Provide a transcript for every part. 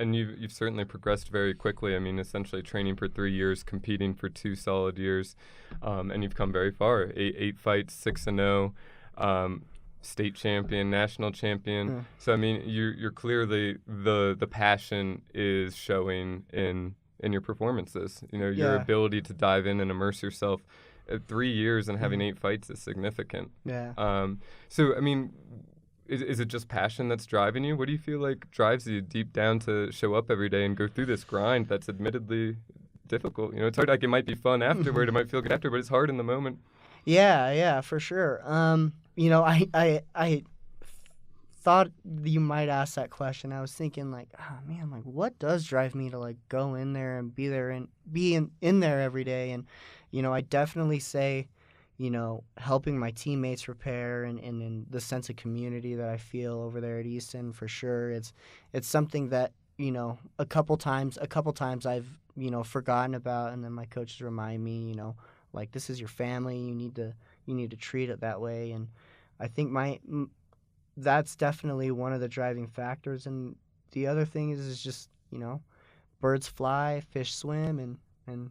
And you've certainly progressed very quickly. I mean, essentially training for 3 years, competing for 2 solid years, and you've come very far. Eight fights, 6-0, state champion, national champion. Yeah. So I mean, you're clearly the passion is showing in your performances. You know, your ability to dive in and immerse yourself. 3 years and having 8 fights is significant. Yeah. So I mean, is it just passion that's driving you? What do you feel like drives you deep down to show up every day and go through this grind that's admittedly difficult? You know, it's hard. Like, it might be fun afterward, it might feel good after, but it's hard in the moment. Yeah, for sure. You know, I thought you might ask that question. I was thinking, like, oh man, like, what does drive me to, like, go in there and be there and be in there every day? And you know, I definitely say, you know, helping my teammates prepare and the sense of community that I feel over there at Easton, for sure. It's something that, you know, a couple times I've, you know, forgotten about, and then my coaches remind me, you know, like, this is your family. You need to treat it that way. And I think that's definitely one of the driving factors. And the other thing is just, you know, birds fly, fish swim, and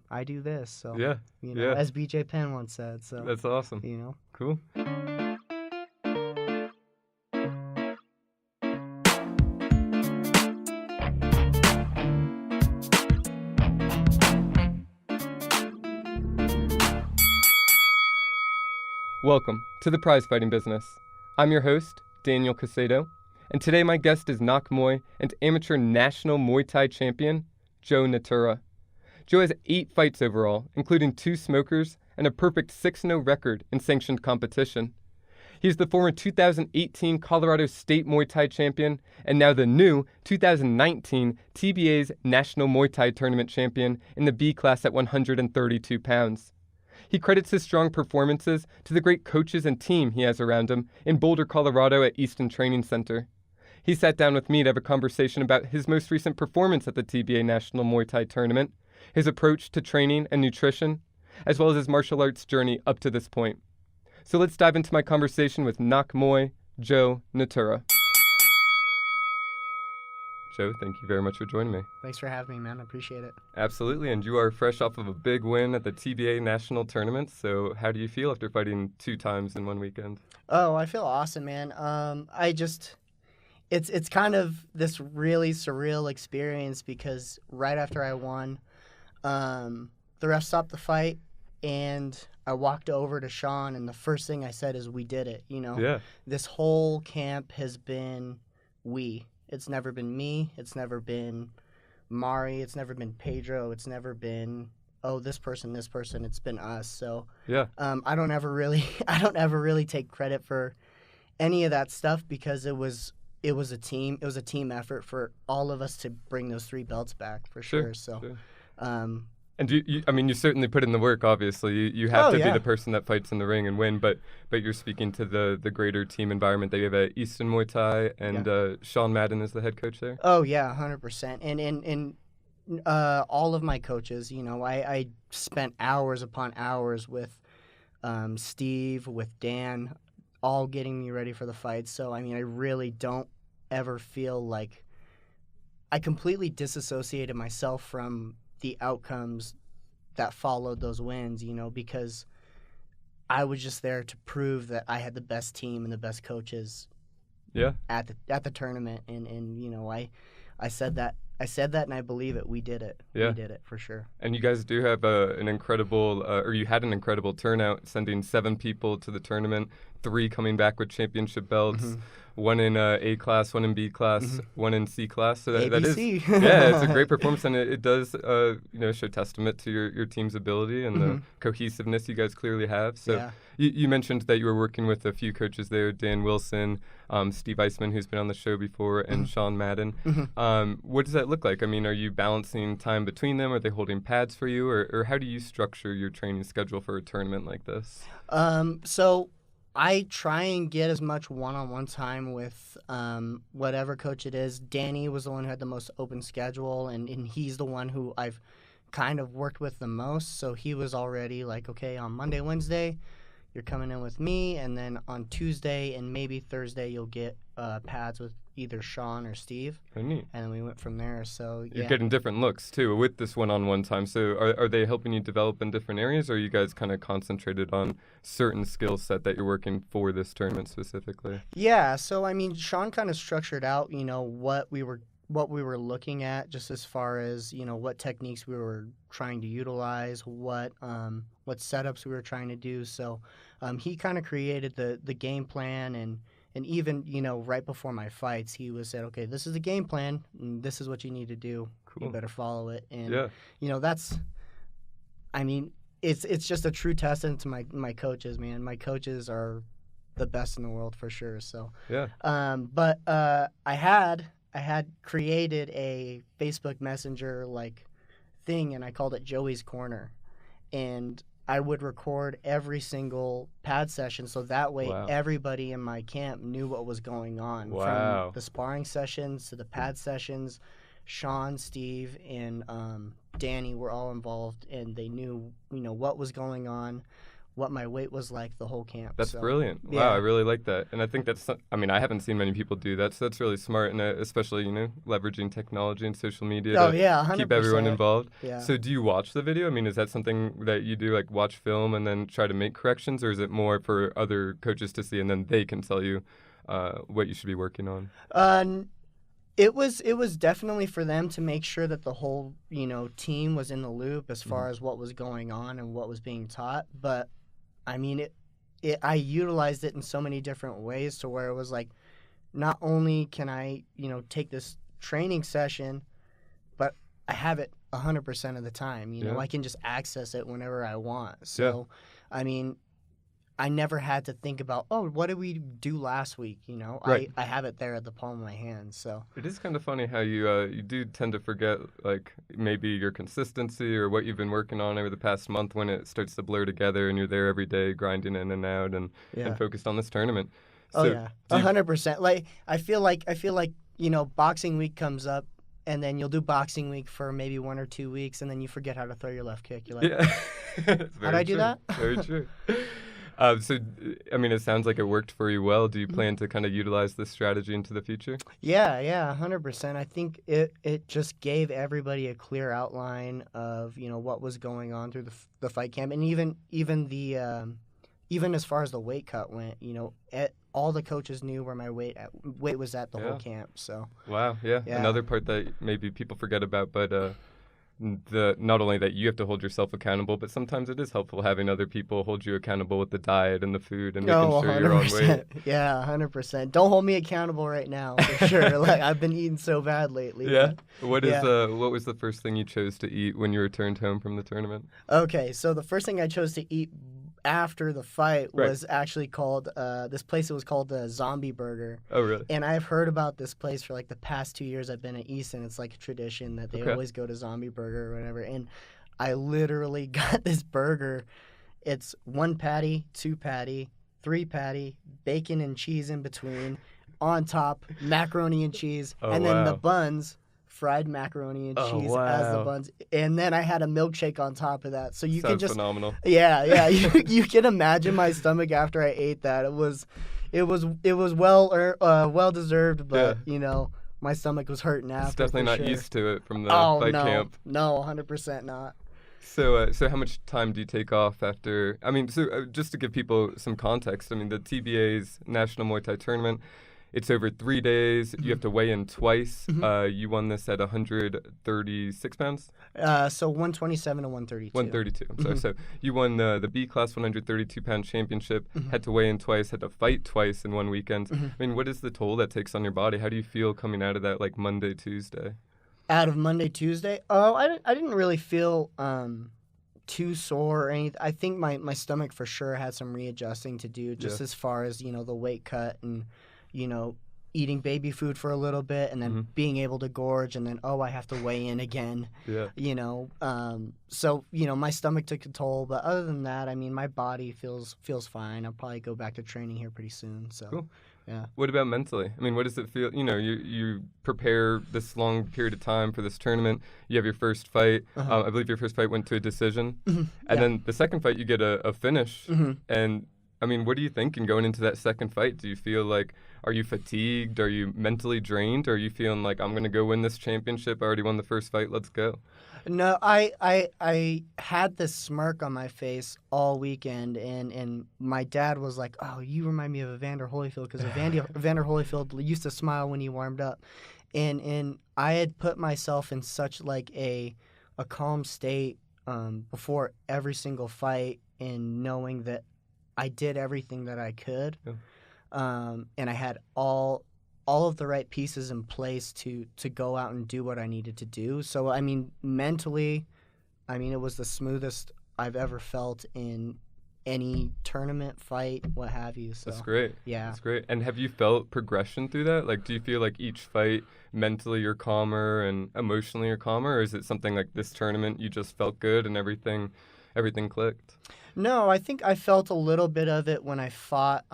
I do this. So, you know, as BJ Penn once said. So that's awesome. You know. Cool. Welcome to the Prize Fighting Business. I'm your host, Daniel Caycedo, and today my guest is Nak Muay and amateur national Muay Thai champion, Joe Nitura. Joe has 8 fights overall, including 2 smokers and a perfect 6-0 record in sanctioned competition. He's the former 2018 Colorado State Muay Thai champion and now the new 2019 TBA's National Muay Thai Tournament champion in the B class at 132 pounds. He credits his strong performances to the great coaches and team he has around him in Boulder, Colorado at Easton Training Center. He sat down with me to have a conversation about his most recent performance at the TBA National Muay Thai Tournament, his approach to training and nutrition, as well as his martial arts journey up to this point. So let's dive into my conversation with Nak Muay, Joe Nitura. Joe, thank you very much for joining me. Thanks for having me, man. I appreciate it. Absolutely, and you are fresh off of a big win at the TBA National Tournament, so how do you feel after fighting 2 times in one weekend? Oh, I feel awesome, man. It's kind of this really surreal experience because right after I won, the ref stopped the fight, and I walked over to Sean, and the first thing I said is, we did it, you know? Yeah. This whole camp has been we. It's never been me. It's never been Mari. It's never been Pedro. It's never been, this person. It's been us. So yeah. I don't ever really take credit for any of that stuff because it was a team. It was a team effort for all of us to bring those 3 belts back for sure. So, sure. And you certainly put in the work, obviously. You have to be the person that fights in the ring and win, but you're speaking to the greater team environment that you have at Easton Muay Thai, and Sean Madden is the head coach there? Oh, yeah, 100%. And all of my coaches, you know, I spent hours upon hours with Steve, with Dan, all getting me ready for the fight. So, I mean, I really don't ever feel like I completely disassociated myself from the outcomes that followed those wins, you know, because I was just there to prove that I had the best team and the best coaches at the tournament. And you know, I said that and I believe it. We did it. Yeah. We did it for sure. And you guys do have an incredible, or you had an incredible turnout, sending 7 people to the tournament, 3 coming back with championship belts. Mm-hmm. 1 in A class, 1 in B class, mm-hmm. 1 in C class. So that is, it's a great performance, and it does, show testament to your team's ability and the cohesiveness you guys clearly have. So you mentioned that you were working with a few coaches there, Dan Wilson, Steve Eisman, who's been on the show before, and Sean Madden. What does that look like? I mean, are you balancing time between them? Are they holding pads for you, or how do you structure your training schedule for a tournament like this? So I try and get as much one-on-one time with whatever coach it is. Danny was the one who had the most open schedule, and he's the one who I've kind of worked with the most. So he was already like, okay, on Monday, Wednesday, you're coming in with me, and then on Tuesday and maybe Thursday you'll get pads with either Sean or Steve. Oh, neat. And then we went from there. So You're yeah. getting different looks too with this one-on-one time. So are they helping you develop in different areas, or are you guys kind of concentrated on certain skill set that you're working for this tournament specifically? Yeah. So I mean, Sean kind of structured out, what we were looking at, just as far as what techniques we were trying to utilize, what setups we were trying to do. So he kind of created the game plan, and even right before my fights, he said, okay, this is the game plan, and this is what you need to do. Cool. You better follow it. And yeah. I mean, it's just a true testament to my coaches, man. My coaches are the best in the world for sure. So yeah. But I had created a Facebook Messenger thing, and I called it Joey's Corner, and I would record every single pad session, so that way everybody in my camp knew what was going on. From the sparring sessions to the pad sessions. Sean, Steve, and Danny were all involved, and they knew what was going on, what my weight was like the whole camp. That's brilliant. Yeah. Wow, I really like that. And I think I haven't seen many people do that, so that's really smart, and especially, leveraging technology and social media to 100%. Keep everyone involved. Yeah. So do you watch the video? I mean, is that something that you do, like watch film and then try to make corrections, or is it more for other coaches to see and then they can tell you what you should be working on? It was definitely for them to make sure that the whole, team was in the loop as far as what was going on and what was being taught. But I mean, I utilized it in so many different ways to where it was like, not only can I, take this training session, but I have it 100% of the time. I can just access it whenever I want. So, I mean, I never had to think about, what did we do last week? Right. I have it there at the palm of my hand. So it is kind of funny how you do tend to forget, like, maybe your consistency or what you've been working on over the past month when it starts to blur together and you're there every day grinding in and out and focused on this tournament. So 100%. Like I feel like boxing week comes up, and then you'll do boxing week for maybe 1 or 2 weeks, and then you forget how to throw your left kick. You're like, how'd I do that? Very true. So, I mean, it sounds like it worked for you well. Do you plan to kind of utilize this strategy into the future? Yeah, 100%. I think it just gave everybody a clear outline of, what was going on through the fight camp. And even as far as the weight cut went, all the coaches knew where my weight was at the whole camp. So wow, yeah. Another part that maybe people forget about, but not only that you have to hold yourself accountable, but sometimes it is helpful having other people hold you accountable with the diet and the food and making sure you're on weight. Yeah, 100%. Don't hold me accountable right now, for sure. Like, I've been eating so bad lately. Yeah. What was the first thing you chose to eat when you returned home from the tournament? Okay, so the first thing I chose to eat after the fight was actually called this place. It was called the Zombie Burger. Oh, really? And I've heard about this place for like the past 2 years. I've been at Easton. It's like a tradition that they always go to Zombie Burger or whatever. And I literally got this burger. It's 1 patty, 2 patty, 3 patty, bacon and cheese in between, on top macaroni and cheese, and then the buns. Fried macaroni and cheese as the buns, and then I had a milkshake on top of that. So you can just phenomenal. Yeah. You can imagine my stomach after I ate that. It was well deserved, but my stomach was hurting after. It's definitely not used to it from the fight camp. No, 100% not. So how much time do you take off after? I mean, just to give people some context, I mean, the TBA's National Muay Thai Tournament. It's over 3 days. You have to weigh in twice. You won this at 136 pounds? So 127 to 132. 132, I'm sorry. So you won the B class 132-pound championship, had to weigh in twice, had to fight twice in one weekend. I mean, what is the toll that takes on your body? How do you feel coming out of that, like, Monday, Tuesday? Out of Monday, Tuesday? Oh, I didn't really feel too sore or anything. I think my stomach for sure had some readjusting to do, just as far as, the weight cut and eating baby food for a little bit and then being able to gorge and then, I have to weigh in again. So, my stomach took a toll. But other than that, I mean, my body feels fine. I'll probably go back to training here pretty soon. So, cool. Yeah. What about mentally? I mean, what does it feel? You prepare this long period of time for this tournament. You have your first fight. I believe your first fight went to a decision. And then the second fight, you get a finish. And I mean, what are you thinking going into that second fight? Do you feel like, are you fatigued? Are you mentally drained? Or are you feeling like, I'm going to go win this championship? I already won the first fight. Let's go. No, I had this smirk on my face all weekend, and my dad was like, "Oh, you remind me of Evander Holyfield because Evander Holyfield used to smile when he warmed up," and I had put myself in such like a calm state before every single fight, and knowing that I did everything that I could, Yeah. and I had all of the right pieces in place to go out and do what I needed to do. So, I mean, mentally, I mean, it was the smoothest I've ever felt in any tournament, fight, what have you. So, That's great. Yeah. That's great. And have you felt progression through that? Like, do you feel like each fight mentally you're calmer and emotionally you're calmer? Or is it something like this tournament you just felt good and everything clicked? No, I think I felt a little bit of it when I fought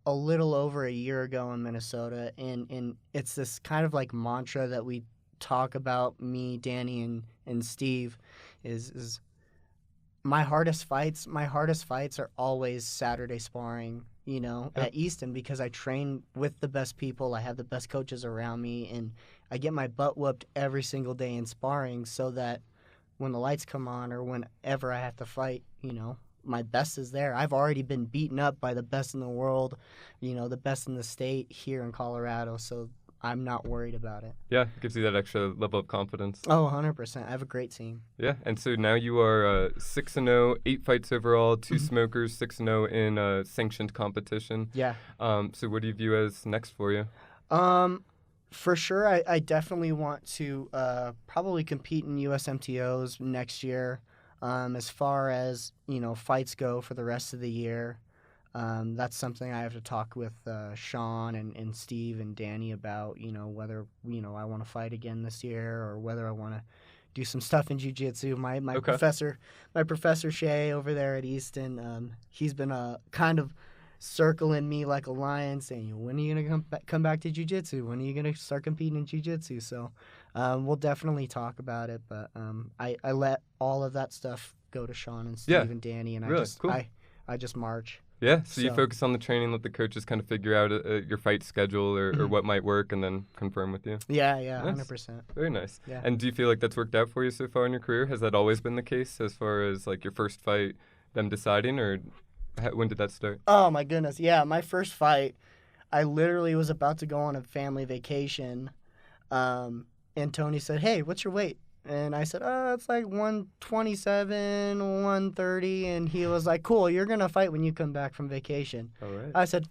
a little over a year ago in Minnesota, and it's this kind of like mantra that we talk about, me, Danny, and Steve, is my hardest fights are always Saturday sparring, at Easton, because I train with the best people, I have the best coaches around me, and I get my butt whooped every single day in sparring so that when the lights come on or whenever I have to fight, my best is there. I've already been beaten up by the best in the world, the best in the state here in Colorado, so I'm not worried about it. Yeah, it gives you that extra level of confidence. Oh, 100%. I have a great team. Yeah, and so now you are 6-0, 8 fights overall, 2 smokers, 6-0 in sanctioned competition. Yeah. So what do you view as next for you? For sure, I definitely want to probably compete in USMTOs next year. As far as, fights go for the rest of the year, that's something I have to talk with Sean and Steve and Danny about, whether, I want to fight again this year or whether I want to do some stuff in Jiu-Jitsu. My professor Shay over there at Easton, he's been kind of circling me like a lion saying, when are you going to come back to Jiu-Jitsu? When are you going to start competing in Jiu-Jitsu? So we'll definitely talk about it, but I let all of that stuff go to Sean and Steve and Danny, and really? I just march. Yeah, so you focus on the training, let the coaches kind of figure out your fight schedule or what might work, and then confirm with you. Yeah, nice. 100%. Very nice. Yeah. And do you feel like that's worked out for you so far in your career? Has that always been the case as far as like your first fight, them deciding, or when did that start? Oh, my goodness. Yeah, my first fight, I literally was about to go on a family vacation, and Tony said, "Hey, what's your weight?" And I said, it's like 127, 130. And he was like, "Cool, you're going to fight when you come back from vacation." All right. I said,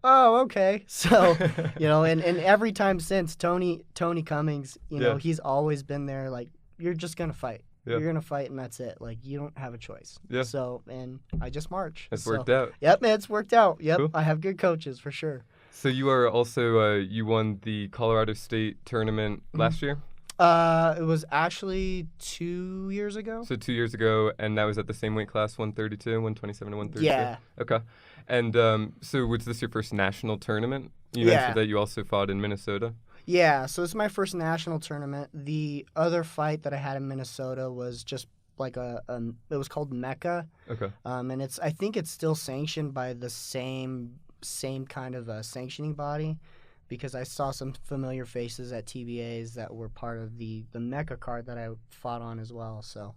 "Oh, okay." So, and every time since, Tony Cummings, he's always been there like, "You're just going to fight. Yeah. You're going to fight, and that's it. Like, you don't have a choice." Yeah. So, and I just march. It's worked out. Yep, it's worked out. Yep, cool. I have good coaches for sure. So you are also, you won the Colorado State tournament last year? It was actually 2 years ago. So 2 years ago, and that was at the same weight class, 132, 127 to 132? Yeah. Okay. And so was this your first national tournament? You mentioned that you also fought in Minnesota? Yeah, so it's my first national tournament. The other fight that I had in Minnesota was just like it was called Mecca. Okay. And I think it's still sanctioned by the same kind of sanctioning body, because I saw some familiar faces at TBAs that were part of the Mecca card that I fought on as well. So,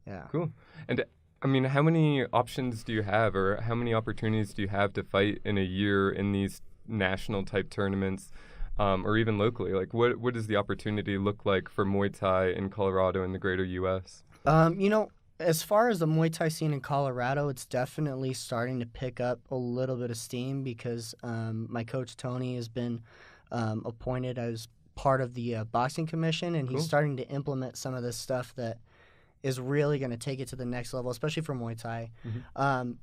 yeah. Cool. And, I mean, how many options do you have, or how many opportunities do you have to fight in a year in these national-type tournaments, or even locally? Like, what does the opportunity look like for Muay Thai in Colorado and the greater U.S.? As far as the Muay Thai scene in Colorado, it's definitely starting to pick up a little bit of steam, because my coach Tony has been appointed as part of the boxing commission, and he's starting to implement some of this stuff that is really going to take it to the next level, especially for Muay Thai.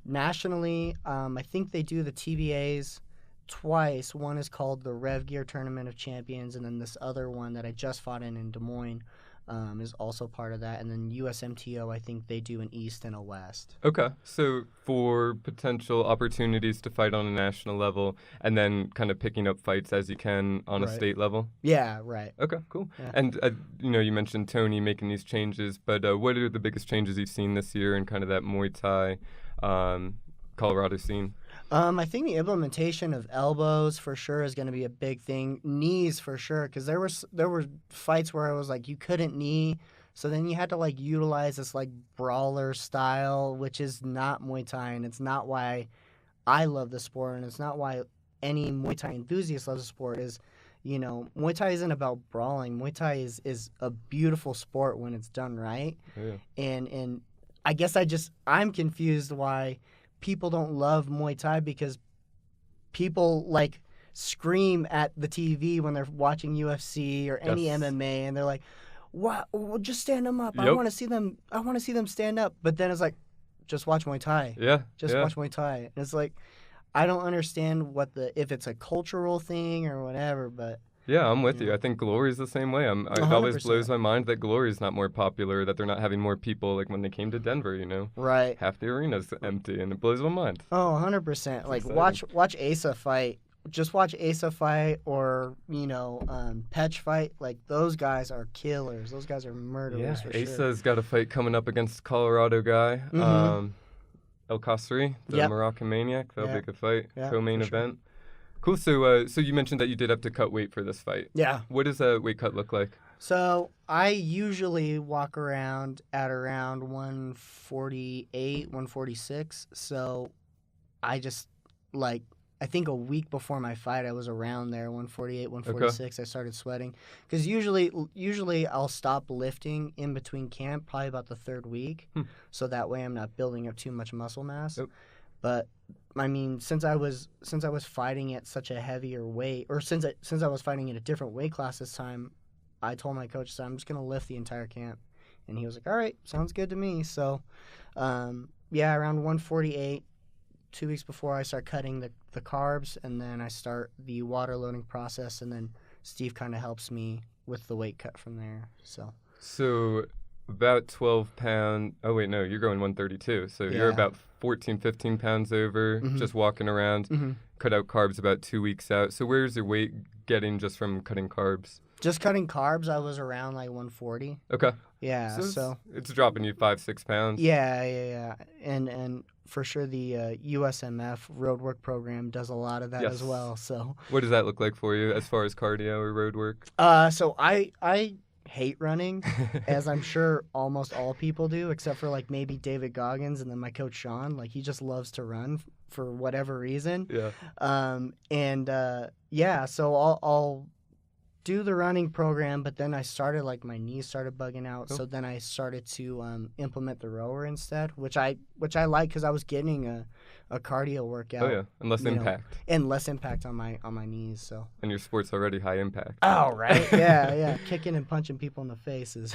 Nationally, I think they do the TBAs twice. One is called the Rev Gear Tournament of Champions, and then this other one that I just fought in Des Moines is also part of that. And then USMTO, I think they do an East and a West. Okay. So for potential opportunities to fight on a national level, and then kind of picking up fights as you can on a state level? Yeah, right. Okay, cool. Yeah. And, you mentioned Tony making these changes, but what are the biggest changes you've seen this year in kind of that Muay Thai Colorado scene? I think the implementation of elbows for sure is going to be a big thing. Knees for sure, because there were fights where I was like, you couldn't knee, so then you had to like utilize this like brawler style, which is not Muay Thai, and it's not why I love the sport, and it's not why any Muay Thai enthusiast loves the sport. Is Muay Thai isn't about brawling. Muay Thai is a beautiful sport when it's done right. Yeah. And I guess I'm confused why people don't love Muay Thai, because people like scream at the TV when they're watching UFC or any MMA, and they're like, "What? Well, just stand them up. Yep. I want to see them. I want to see them stand up." But then it's like, just watch Muay Thai. Yeah. Just watch Muay Thai. And it's like, I don't understand if it's a cultural thing or whatever, but. Yeah, I'm with you. I think Glory's the same way. It always 100%. blows my mind that Glory's not more popular, that they're not having more people, like when they came to Denver, Right. Half the arena's empty, and it blows my mind. Oh, 100%. Like, watch Asa fight. Just watch Asa fight or, Petch fight. Like, those guys are killers. Those guys are murderers for sure. Asa's got a fight coming up against Colorado guy, El Kasri, the Moroccan Maniac. That'll be a good fight. Co-main event. Sure. Cool. So you mentioned that you did have to cut weight for this fight. Yeah. What does a weight cut look like? So I usually walk around at around 148, 146. So I just I think a week before my fight, I was around there, 148, 146. Okay. I started sweating because usually I'll stop lifting in between camp, probably about the third week, so that way I'm not building up too much muscle mass. Yep. But I mean, since I was fighting at such a heavier weight, or since I was fighting in a different weight class this time, I told my coach, so I'm just gonna lift the entire camp, and he was like, "All right, sounds good to me." So, around 148. 2 weeks before I start cutting the carbs, and then I start the water loading process, and then Steve kind of helps me with the weight cut from there. So about 12 pounds. Oh wait, no, you're going 132. So you're about 14, 15 pounds over, just walking around. Cut out carbs about 2 weeks out. So where's your weight getting just from cutting carbs? Just cutting carbs, I was around like 140. Okay. Yeah, so it's dropping you 5-6 pounds. Yeah. And for sure the USMF roadwork program does a lot of that as well. So what does that look like for you as far as cardio or road work? So I hate running, as I'm sure almost all people do, except for like maybe David Goggins and then my coach Sean. Like, he just loves to run for whatever reason. Yeah. So I'll do the running program, but then I started, like, my knees started bugging out, so then I started to implement the rower instead, which I like because I was getting a cardio workout. Oh yeah, and less impact. And less impact on my knees. So. And your sport's already high impact. Oh right, yeah. Kicking and punching people in the face is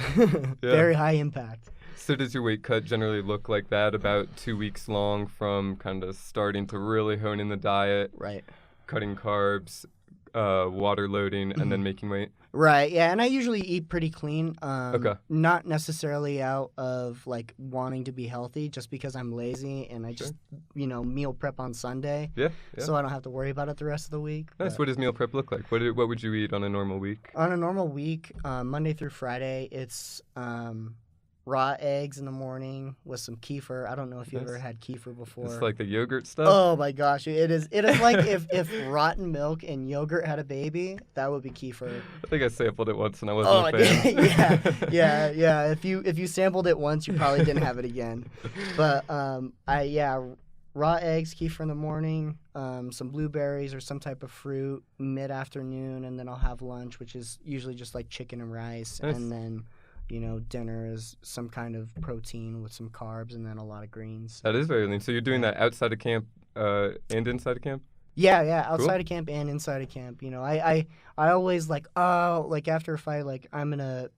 very high impact. So does your weight cut generally look like that, about 2 weeks long, from kind of starting to really hone in the diet, right? Cutting carbs, water loading, and then making weight? Right, yeah, and I usually eat pretty clean. Okay. Not necessarily out of, like, wanting to be healthy, just because I'm lazy and I just, meal prep on Sunday. Yeah. So I don't have to worry about it the rest of the week. Nice. But what does meal prep look like? What would you eat on a normal week? On a normal week, Monday through Friday, it's raw eggs in the morning with some kefir. I don't know if you ever had kefir before. It's like the yogurt stuff? Oh my gosh, it is like if rotten milk and yogurt had a baby, that would be kefir. I think I sampled it once and I wasn't a fan. Yeah. If you sampled it once, you probably didn't have it again. But raw eggs, kefir in the morning, some blueberries or some type of fruit mid-afternoon, and then I'll have lunch, which is usually just like chicken and rice. Nice. And then dinner is some kind of protein with some carbs and then a lot of greens. That is very lean. So you're doing that outside of camp and inside of camp? Yeah, outside of camp and inside of camp. I always after a fight, like, I'm gonna,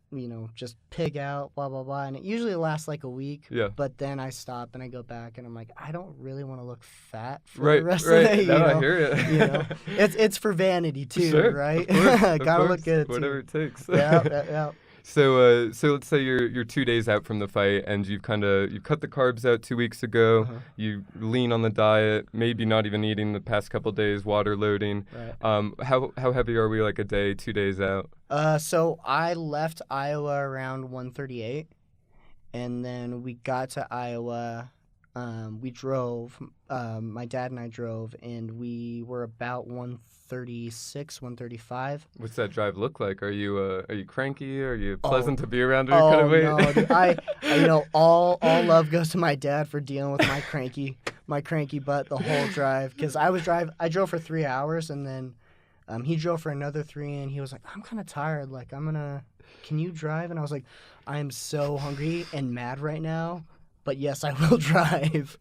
just pig out, blah, blah, blah. And it usually lasts like a week. Yeah. But then I stop and I go back and I'm like, I don't really want to look fat for the rest of the day. I hear it. It's for vanity too, sure, right? Of course, Gotta look good. Whatever it takes. Yeah. So let's say you're 2 days out from the fight and you've cut the carbs out 2 weeks ago. You lean on the diet, maybe not even eating the past couple days, water loading. Right. How heavy are we, like, a day, 2 days out? So I left Iowa around 138, and then we got to Iowa we drove. My dad and I drove, and we were about 136, 135. What's that drive look like? Are you cranky? Are you Oh, pleasant to be around? Or kind of wait? no, dude, all love goes to my dad for dealing with my cranky butt the whole drive. Because I drove for 3 hours, and then he drove for another 3, and he was like, I'm kind of tired. Like, can you drive? And I was like, I am so hungry and mad right now, but yes, I will drive.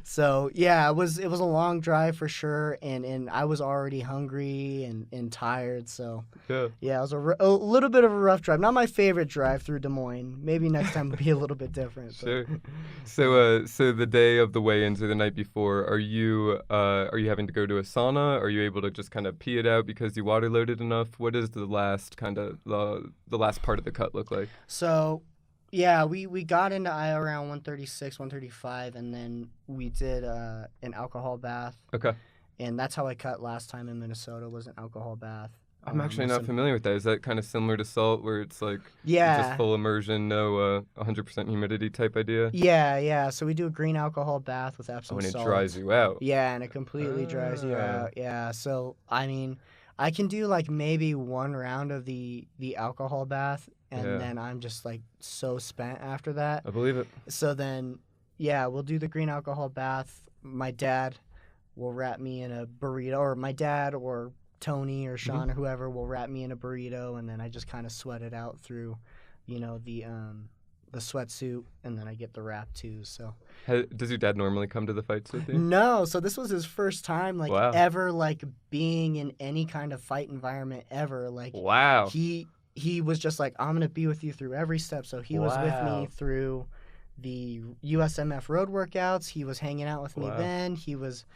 So yeah, it was a long drive for sure, and I was already hungry and tired. So yeah, it was a little bit of a rough drive. Not my favorite drive through Des Moines. Maybe next time will be a little bit different. Sure. So the day of the weigh-ins or the night before, are you having to go to a sauna? Are you able to just kind of pee it out because you water loaded enough? What does the last kind of the last part of the cut look like? So. Yeah, we got into around 136, 135, and then we did an alcohol bath. Okay. And that's how I cut last time in Minnesota, was an alcohol bath. I'm actually not familiar with that. Is that kind of similar to salt, where it's like just full immersion, no 100% humidity type idea? Yeah. So we do a green alcohol bath with Epsom salt. And it dries you out. Yeah, and it completely dries you out. Yeah, so, I mean, I can do, like, maybe one round of the alcohol bath, and then I'm just, like, so spent after that. I believe it. So then, yeah, we'll do the green alcohol bath. My dad will wrap me in a burrito, or my dad or Tony or Sean or whoever will wrap me in a burrito, and then I just kind of sweat it out through, the sweatsuit, and then I get the wrap too. So does your dad normally come to the fights with you? No, so this was his first time Wow. ever being in any kind of fight environment ever. Wow. He was just like, I'm gonna be with you through every step. So he was with me through the USMF road workouts. He was hanging out with me then. He was,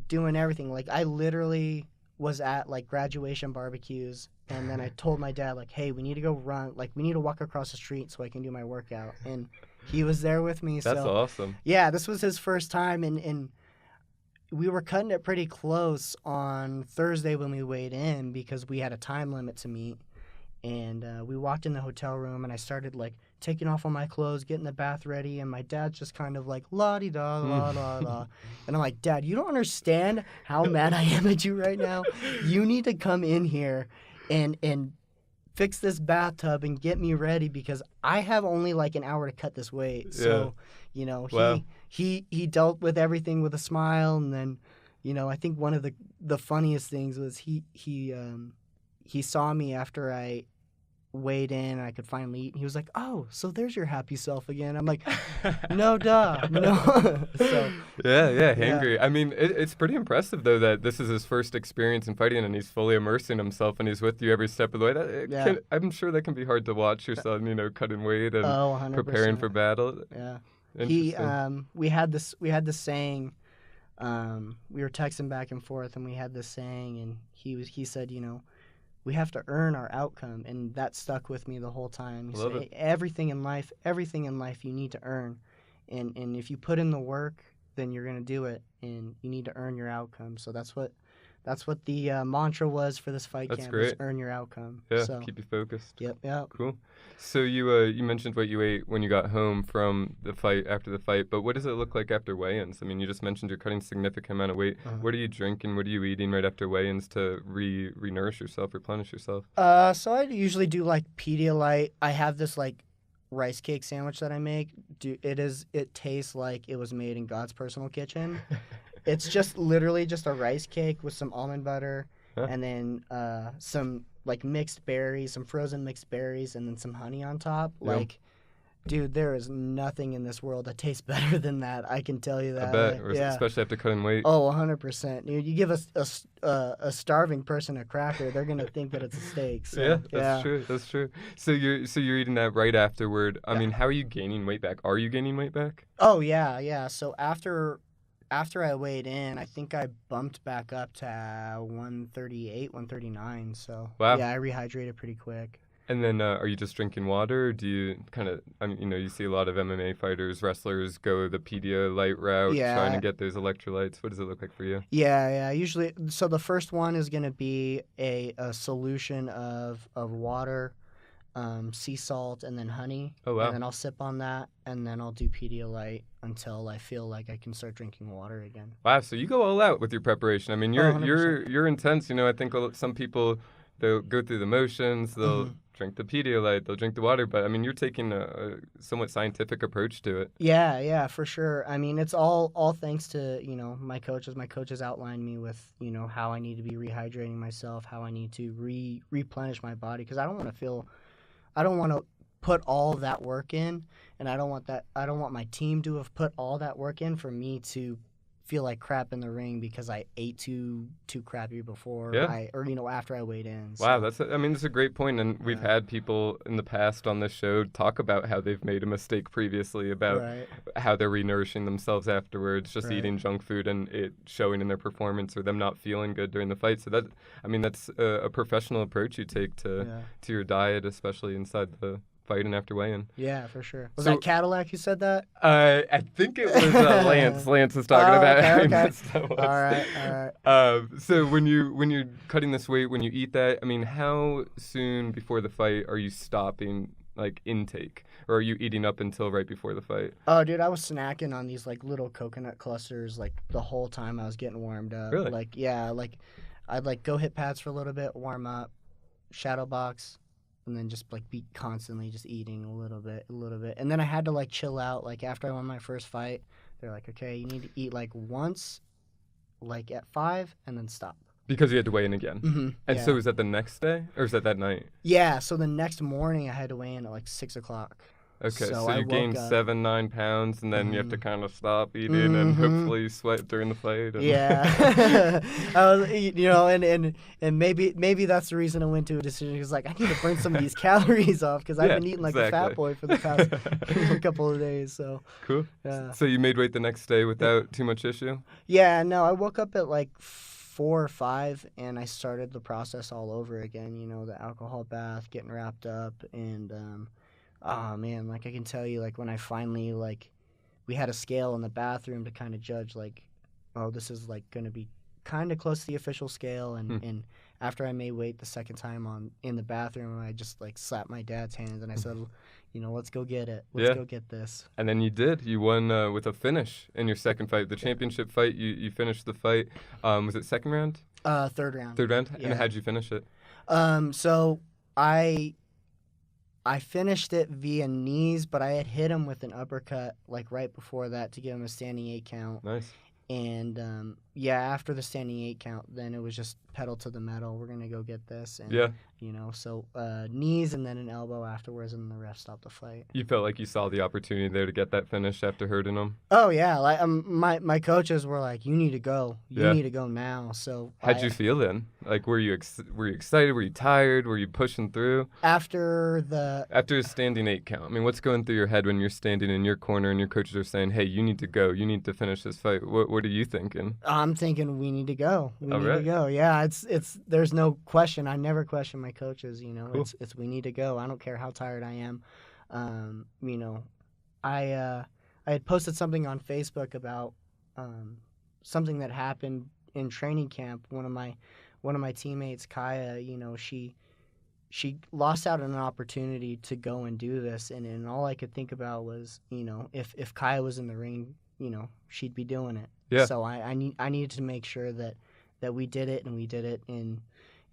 doing everything. Like, I literally was at graduation barbecues, and then I told my dad, hey, we need to go run, we need to walk across the street so I can do my workout, and he was there with me. That's awesome. Yeah, this was his first time, and we were cutting it pretty close on Thursday when we weighed in, because we had a time limit to meet. And we walked in the hotel room, and I started taking off all my clothes, getting the bath ready, and my dad's just kind of la-di-da, la-la-la. And I'm like, Dad, you don't understand how mad I am at you right now. You need to come in here and fix this bathtub and get me ready, because I have only an hour to cut this weight. So, he dealt with everything with a smile. And then, I think one of the funniest things was he saw me after I weighed in and I could finally eat. And he was like, oh, so there's your happy self again. I'm like, no, duh. No. So, hangry. Yeah. I mean, it's pretty impressive, though, that this is his first experience in fighting, and he's fully immersing himself, and he's with you every step of the way. I'm sure that can be hard to watch your son, cutting weight and preparing for battle. Yeah. We had this saying. We were texting back and forth, and we had this saying, and he said, we have to earn our outcome, and that stuck with me the whole time. He said, everything in life you need to earn, and if you put in the work, then you're gonna do it, and you need to earn your outcome. So that's what the mantra was for this fight camp. Great. Is earn your outcome. Yeah, so, keep you focused. Yep. Cool. So you mentioned what you ate when you got home from the fight, after the fight, but what does it look like after weigh-ins? I mean, you just mentioned you're cutting a significant amount of weight. What are you drinking? What are you eating right after weigh-ins to re-nourish yourself, replenish yourself? So I usually do Pedialyte. I have this rice cake sandwich that I make. It tastes like it was made in God's personal kitchen. It's just literally just a rice cake with some almond butter, and then some mixed berries, some frozen mixed berries, and then some honey on top. Dude, there is nothing in this world that tastes better than that. I can tell you that. I bet, especially after cutting weight. Oh, 100%. Dude, you give a starving person a cracker, they're gonna think that it's a steak. So, That's true. So you're eating that right afterward. I mean, how are you gaining weight back? Are you gaining weight back? Oh yeah. So after I weighed in, I think I bumped back up to 138, 139. So yeah, I rehydrated pretty quick. And then are you just drinking water, or do you you see a lot of MMA fighters, wrestlers go the Pedialyte route, trying to get those electrolytes. What does it look like for you? Yeah. Usually, so the first one is going to be a solution of water, sea salt, and then honey. Oh, wow. And then I'll sip on that, and then I'll do Pedialyte until I feel like I can start drinking water again. Wow, so you go all out with your preparation. I mean, Oh, you're intense. You know, I think some people, they'll go through the motions, they'll drink the Pedialyte, they'll drink the water, but I mean, you're taking a somewhat scientific approach to it. Yeah, for sure. I mean, it's all thanks to, my coaches. My coaches outlined me with, how I need to be rehydrating myself, how I need to replenish my body, because I don't want to put all of that work in, and I don't want my team to have put all that work in for me to feel like crap in the ring because I ate too crappy before after I weighed in. So. Wow, that's a great point, and we've had people in the past on this show talk about how they've made a mistake previously about how they're renourishing themselves afterwards, just eating junk food and it showing in their performance or them not feeling good during the fight. So that's a professional approach you take to your diet, especially inside the fight and after weigh-in. Yeah, for sure. Was that Cadillac who said that? I think it was Lance. Lance was talking about it. Okay. All right. So when you're cutting this weight, when you eat that, I mean, how soon before the fight are you stopping like intake, or are you eating up until right before the fight? Oh, dude, I was snacking on these like little coconut clusters like the whole time I was getting warmed up. Really? Like, yeah, like I'd like go hit pads for a little bit, warm up, shadow box. And then just like be constantly just eating a little bit. And then I had to like chill out. Like after I won my first fight, they're like, okay, you need to eat like once, like at 5, and then stop. Because you had to weigh in again. Mm-hmm. And so was that the next day, or was that night? Yeah, so the next morning I had to weigh in at like 6 o'clock. Okay, so you gained 7-9 pounds, and then you have to kind of stop eating and hopefully sweat during the fight. Yeah, I was, and maybe that's the reason I went to a decision. Because like I need to burn some of these calories off because I've been eating like a fat boy for the past couple of days. So cool. Yeah. So you made weight the next day without too much issue? Yeah, no, I woke up at like 4 or 5, and I started the process all over again. The alcohol bath, getting wrapped up, and oh man, like I can tell you, like when I finally we had a scale in the bathroom to kind of judge like, oh, this is like going to be kind of close to the official scale, and after I made weight the second time in the bathroom, I just like slapped my dad's hand and I said, let's go get it. Let's go get this. And then you did. You won with a finish in your second fight, the championship fight. You finished the fight. Was it second round? Third round. Third round. Yeah. And how'd you finish it? So I finished it via knees, but I had hit him with an uppercut like right before that to give him a standing 8 count. Nice. And after the standing 8 count, then it was just pedal to the metal. We're gonna go get this. And, so knees and then an elbow afterwards, and the ref stopped the fight. You felt like you saw the opportunity there to get that finish after hurting him. Oh yeah, like my coaches were like, "You need to go. You need to go now." So how'd you feel then? Like, were you excited? Were you tired? Were you pushing through? After a standing 8 count. I mean, what's going through your head when you're standing in your corner and your coaches are saying, "Hey, you need to go. You need to finish this fight." What are you thinking? I'm thinking we need to go. We need to go. Yeah, it's there's no question. I never question my coaches. Cool. It's we need to go. I don't care how tired I am. I had posted something on Facebook about something that happened in training camp. One of my teammates, Kaya, she lost out on an opportunity to go and do this, and all I could think about was, if Kaya was in the ring, she'd be doing it. Yeah. So I needed to make sure that we did it, and we did it in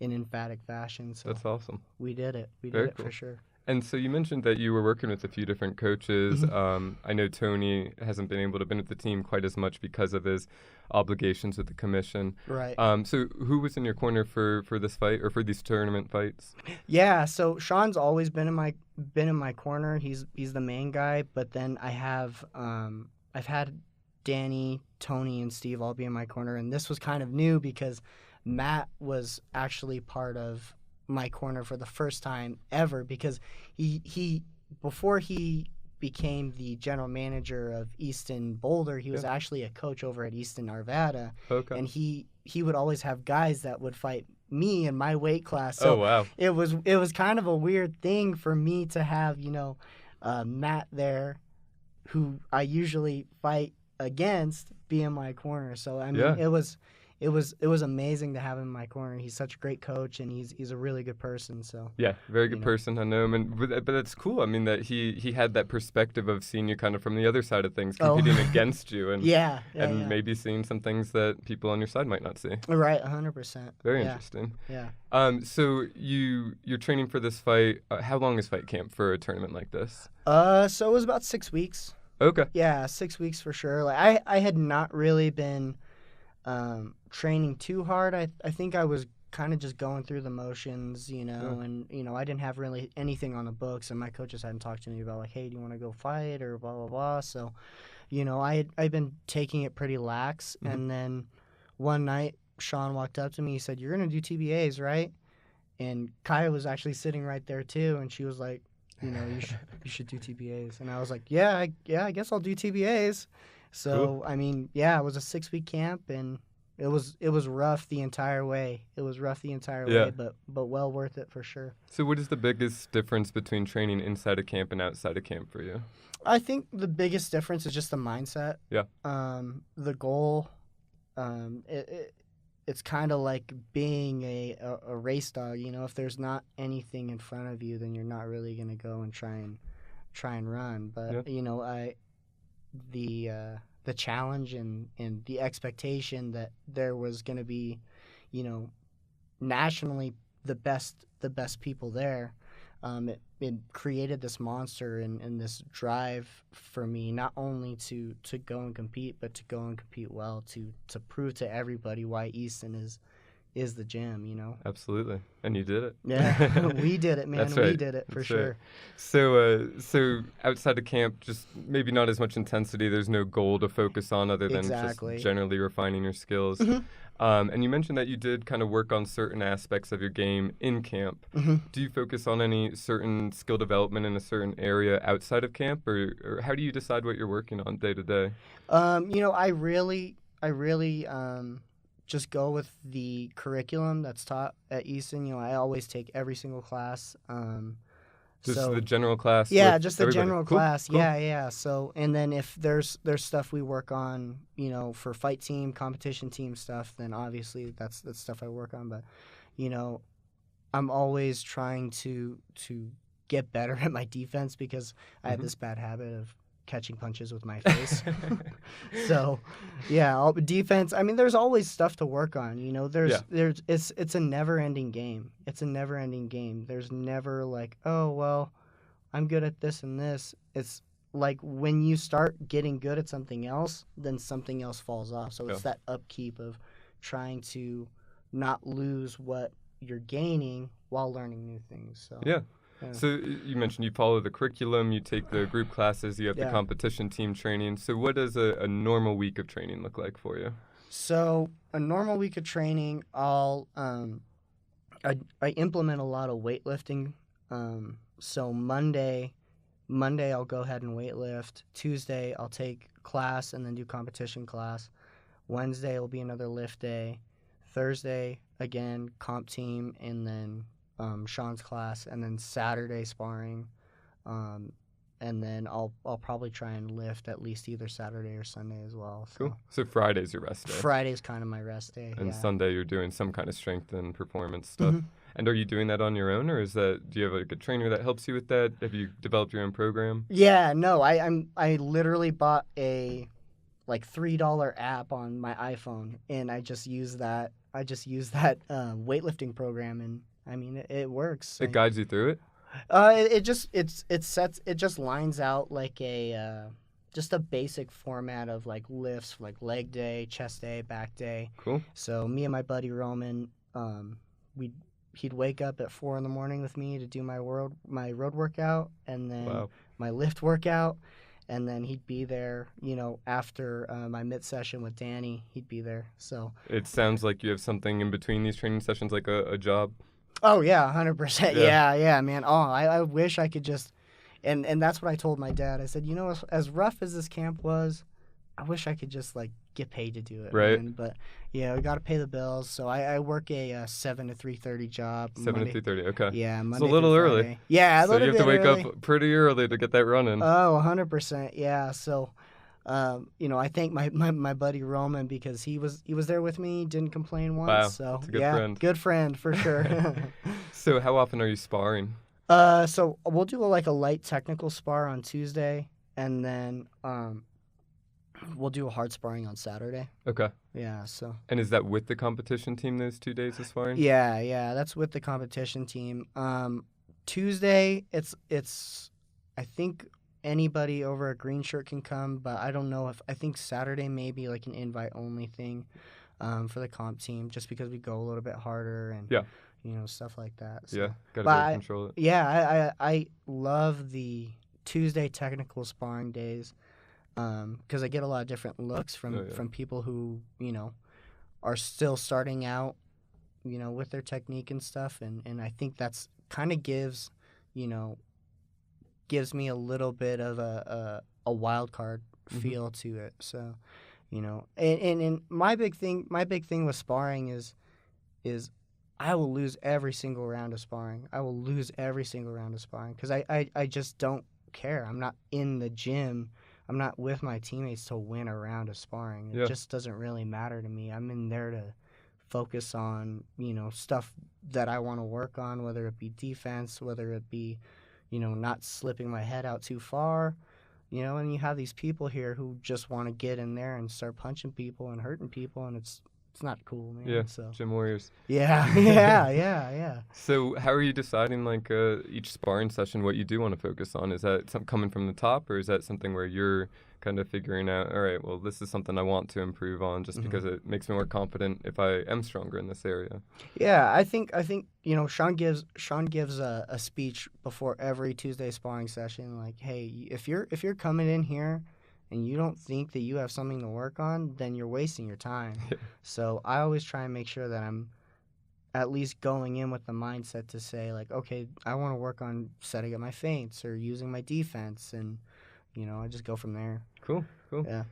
emphatic fashion. So that's awesome. We did it. We Very did it cool. for sure. And so you mentioned that you were working with a few different coaches. Mm-hmm. I know Tony hasn't been able to be with the team quite as much because of his obligations with the commission. Right. So who was in your corner for this fight or for these tournament fights? Yeah. So Sean's always been in my corner. He's the main guy. But then I've had Danny, Tony, and Steve all be in my corner, and this was kind of new because Matt was actually part of my corner for the first time ever, because he before he became the general manager of Easton Boulder, he was actually a coach over at Easton Arvada. Okay. And he would always have guys that would fight me in my weight class. So wow. It was kind of a weird thing for me to have, Matt there, who I usually fight against, be in my corner. So I mean, it was amazing to have him in my corner. He's such a great coach, and he's a really good person. So yeah, very good person. I know him, and but it's cool. I mean that he had that perspective of seeing you kind of from the other side of things, competing against you, and maybe seeing some things that people on your side might not see. Right, 100%. Very interesting. Yeah. So you're training for this fight. How long is fight camp for a tournament like this? So it was about 6 weeks. Okay. Yeah, 6 weeks for sure. Like I had not really been training too hard. I think I was kind of just going through the motions, and I didn't have really anything on the books, and my coaches hadn't talked to me about like, hey, do you want to go fight or blah blah blah. So, I'd been taking it pretty lax, and then one night Sean walked up to me. He said, "You're gonna do TBAs, right?" And Kaya was actually sitting right there too, and she was like, you should do TBAs. And I was like, yeah, I guess I'll do TBAs. So, cool. I mean, yeah, it was a 6-week camp, and it was rough the entire way. Way, but well worth it for sure. So what is the biggest difference between training inside of camp and outside of camp for you? I think the biggest difference is just the mindset. Yeah. The goal, it's kind of like being a race dog. If there's not anything in front of you, then you're not really going to go and try and run. But the challenge and the expectation that there was going to be, nationally the best people there, it created this monster and this drive for me, not only to go and compete, but to go and compete well, to prove to everybody why Easton is the gym, Absolutely. And you did it. Yeah, we did it, man. That's right. We did it for sure. Right. So outside of camp, just maybe not as much intensity. There's no goal to focus on other than just generally refining your skills. And you mentioned that you did kind of work on certain aspects of your game in camp. Do you focus on any certain skill development in a certain area outside of camp, or how do you decide what you're working on day to day? I really just go with the curriculum that's taught at Easton. I always take every single class. Just the general class? Yeah, just the everybody. General cool. class. Cool. Yeah. So, and then if there's stuff we work on, for fight team, competition team stuff, then obviously that's stuff I work on. But, I'm always trying to get better at my defense because I have this bad habit of catching punches with my face. So, yeah, defense. I mean, there's always stuff to work on. It's a never-ending game. There's never like, oh well, I'm good at this and this. It's like when you start getting good at something else, then something else falls off. So it's that upkeep of trying to not lose what you're gaining while learning new things. So yeah. So you mentioned you follow the curriculum, you take the group classes, you have the competition team training. So what does a normal week of training look like for you? So a normal week of training, I implement a lot of weightlifting. So Monday I'll go ahead and weightlift. Tuesday I'll take class and then do competition class. Wednesday will be another lift day. Thursday again comp team, and then Sean's class, and then Saturday sparring, and then I'll probably try and lift at least either Saturday or Sunday as well. So. Cool. So Friday's your rest day. Friday's kind of my rest day. And Sunday you're doing some kind of strength and performance stuff. And are you doing that on your own, or do you have like a trainer that helps you with that? Have you developed your own program? Yeah, no, I literally bought a like $3 app on my iPhone, and I just use that weightlifting program, and I mean, it works. It guides you through it? It just lines out like just a basic format of like lifts, like leg day, chest day, back day. Cool. So me and my buddy Roman, he'd wake up at 4 a.m. with me to do my road workout, and then my lift workout, and then he'd be there, after my mid session with Danny, he'd be there. So it sounds like you have something in between these training sessions, like a job. Oh yeah, 100%. Yeah, man. Oh, I wish I could just, and that's what I told my dad. I said, as rough as this camp was, I wish I could just like get paid to do it. Right. Man. But we got to pay the bills. So I work a 7 to 3:30 job. 7 to 3:30. Okay. Yeah, Monday. It's a little early. Yeah, so you have to wake up pretty early to get that running. Oh, 100%. Yeah. So, I thank my buddy Roman because he was there with me, didn't complain once. Wow, So that's a good friend. Good friend for sure. So how often are you sparring? So we'll do a light technical spar on Tuesday, and then we'll do a hard sparring on Saturday. Okay. Yeah. So. And is that with the competition team those 2 days of sparring? Yeah, that's with the competition team. Tuesday, it's I think anybody over a green shirt can come, but I don't know I think Saturday may be like an invite only thing for the comp team, just because we go a little bit harder and stuff like that. So. Yeah, gotta be able to control it. Yeah, I love the Tuesday technical sparring days because I get a lot of different looks from people who are still starting out with their technique and stuff, and I think that's kind of gives me a little bit of a wild card feel to it. So, and my big thing with sparring is I will lose every single round of sparring. Because I just don't care. I'm not in the gym. I'm not with my teammates to win a round of sparring. It just doesn't really matter to me. I'm in there to focus on, stuff that I want to work on, whether it be defense, whether it be, not slipping my head out too far, and you have these people here who just want to get in there and start punching people and hurting people, and it's not cool, man. Yeah, so. gym warriors. Yeah. So how are you deciding, each sparring session, what you do want to focus on? Is that something coming from the top, or is that something where you're kind of figuring out, all right, well, this is something I want to improve on just because it makes me more confident if I am stronger in this area? Yeah, I think Sean gives a speech before every Tuesday sparring session, like, hey, if you're coming in here and you don't think that you have something to work on, then you're wasting your time. So I always try and make sure that I'm at least going in with the mindset to say, like, okay, I want to work on setting up my feints or using my defense, and I just go from there. Cool. Yeah.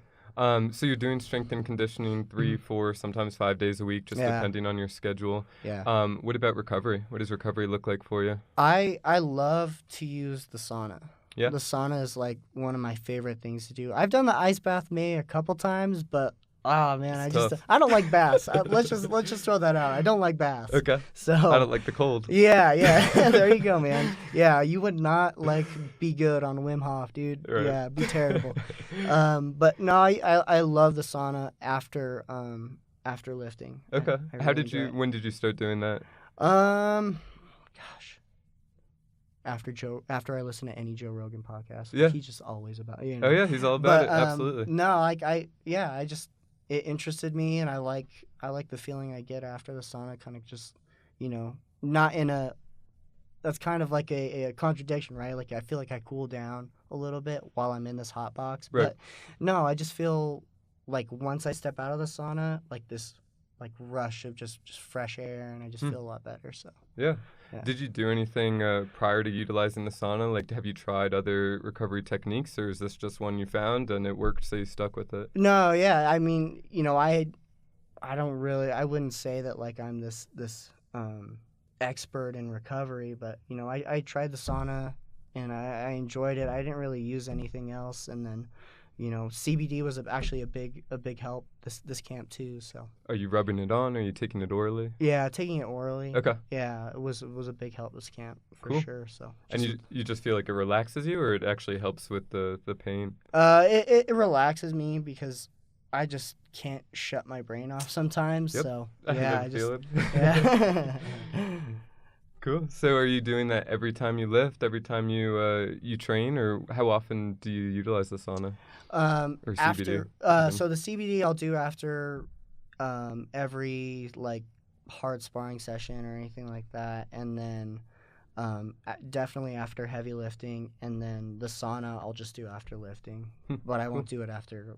So you're doing strength and conditioning 3, 4, sometimes 5 days a week, just depending on your schedule. Yeah. What about recovery? What does recovery look like for you? I love to use the sauna. Yeah. The sauna is like one of my favorite things to do. I've done the ice bath maybe a couple times, but man, I don't like baths. Let's just throw that out. I don't like baths. Okay. So I don't like the cold. Yeah. There you go, man. Yeah, you would not be good on Wim Hof, dude. Right. Yeah, be terrible. But no, I love the sauna after lifting. Okay. I When did you start doing that? Gosh. After I listen to any Joe Rogan podcast. Yeah. He's just always about Oh yeah, he's all about it. Absolutely. No, it interested me, and I like the feeling I get after the sauna, kind of just, not in a, that's kind of like a contradiction, right? Like I feel like I cool down a little bit while I'm in this hot box. Right. But no, I just feel like once I step out of the sauna, like this rush of just fresh air, and I just feel a lot better. So yeah. Did you do anything prior to utilizing the sauna? Like, have you tried other recovery techniques, or is this just one you found and it worked, so you stuck with it? No, yeah. I mean, I wouldn't say that like I'm this expert in recovery, but I tried the sauna and I enjoyed it. I didn't really use anything else, and then CBD was actually a big help this camp too. So are you rubbing it on? Or are you taking it orally? Yeah, taking it orally. Okay. Yeah, it was a big help this camp for cool. sure. So and you just feel like it relaxes you, or it actually helps with the pain? It relaxes me because I just can't shut my brain off sometimes. Yep. So yeah, I feel it. Yeah. Cool. So are you doing that every time you lift, every time you train, or how often do you utilize the sauna? Or CBD? So the CBD I'll do after every hard sparring session or anything like that, and then definitely after heavy lifting, and then the sauna I'll just do after lifting, but I won't do it after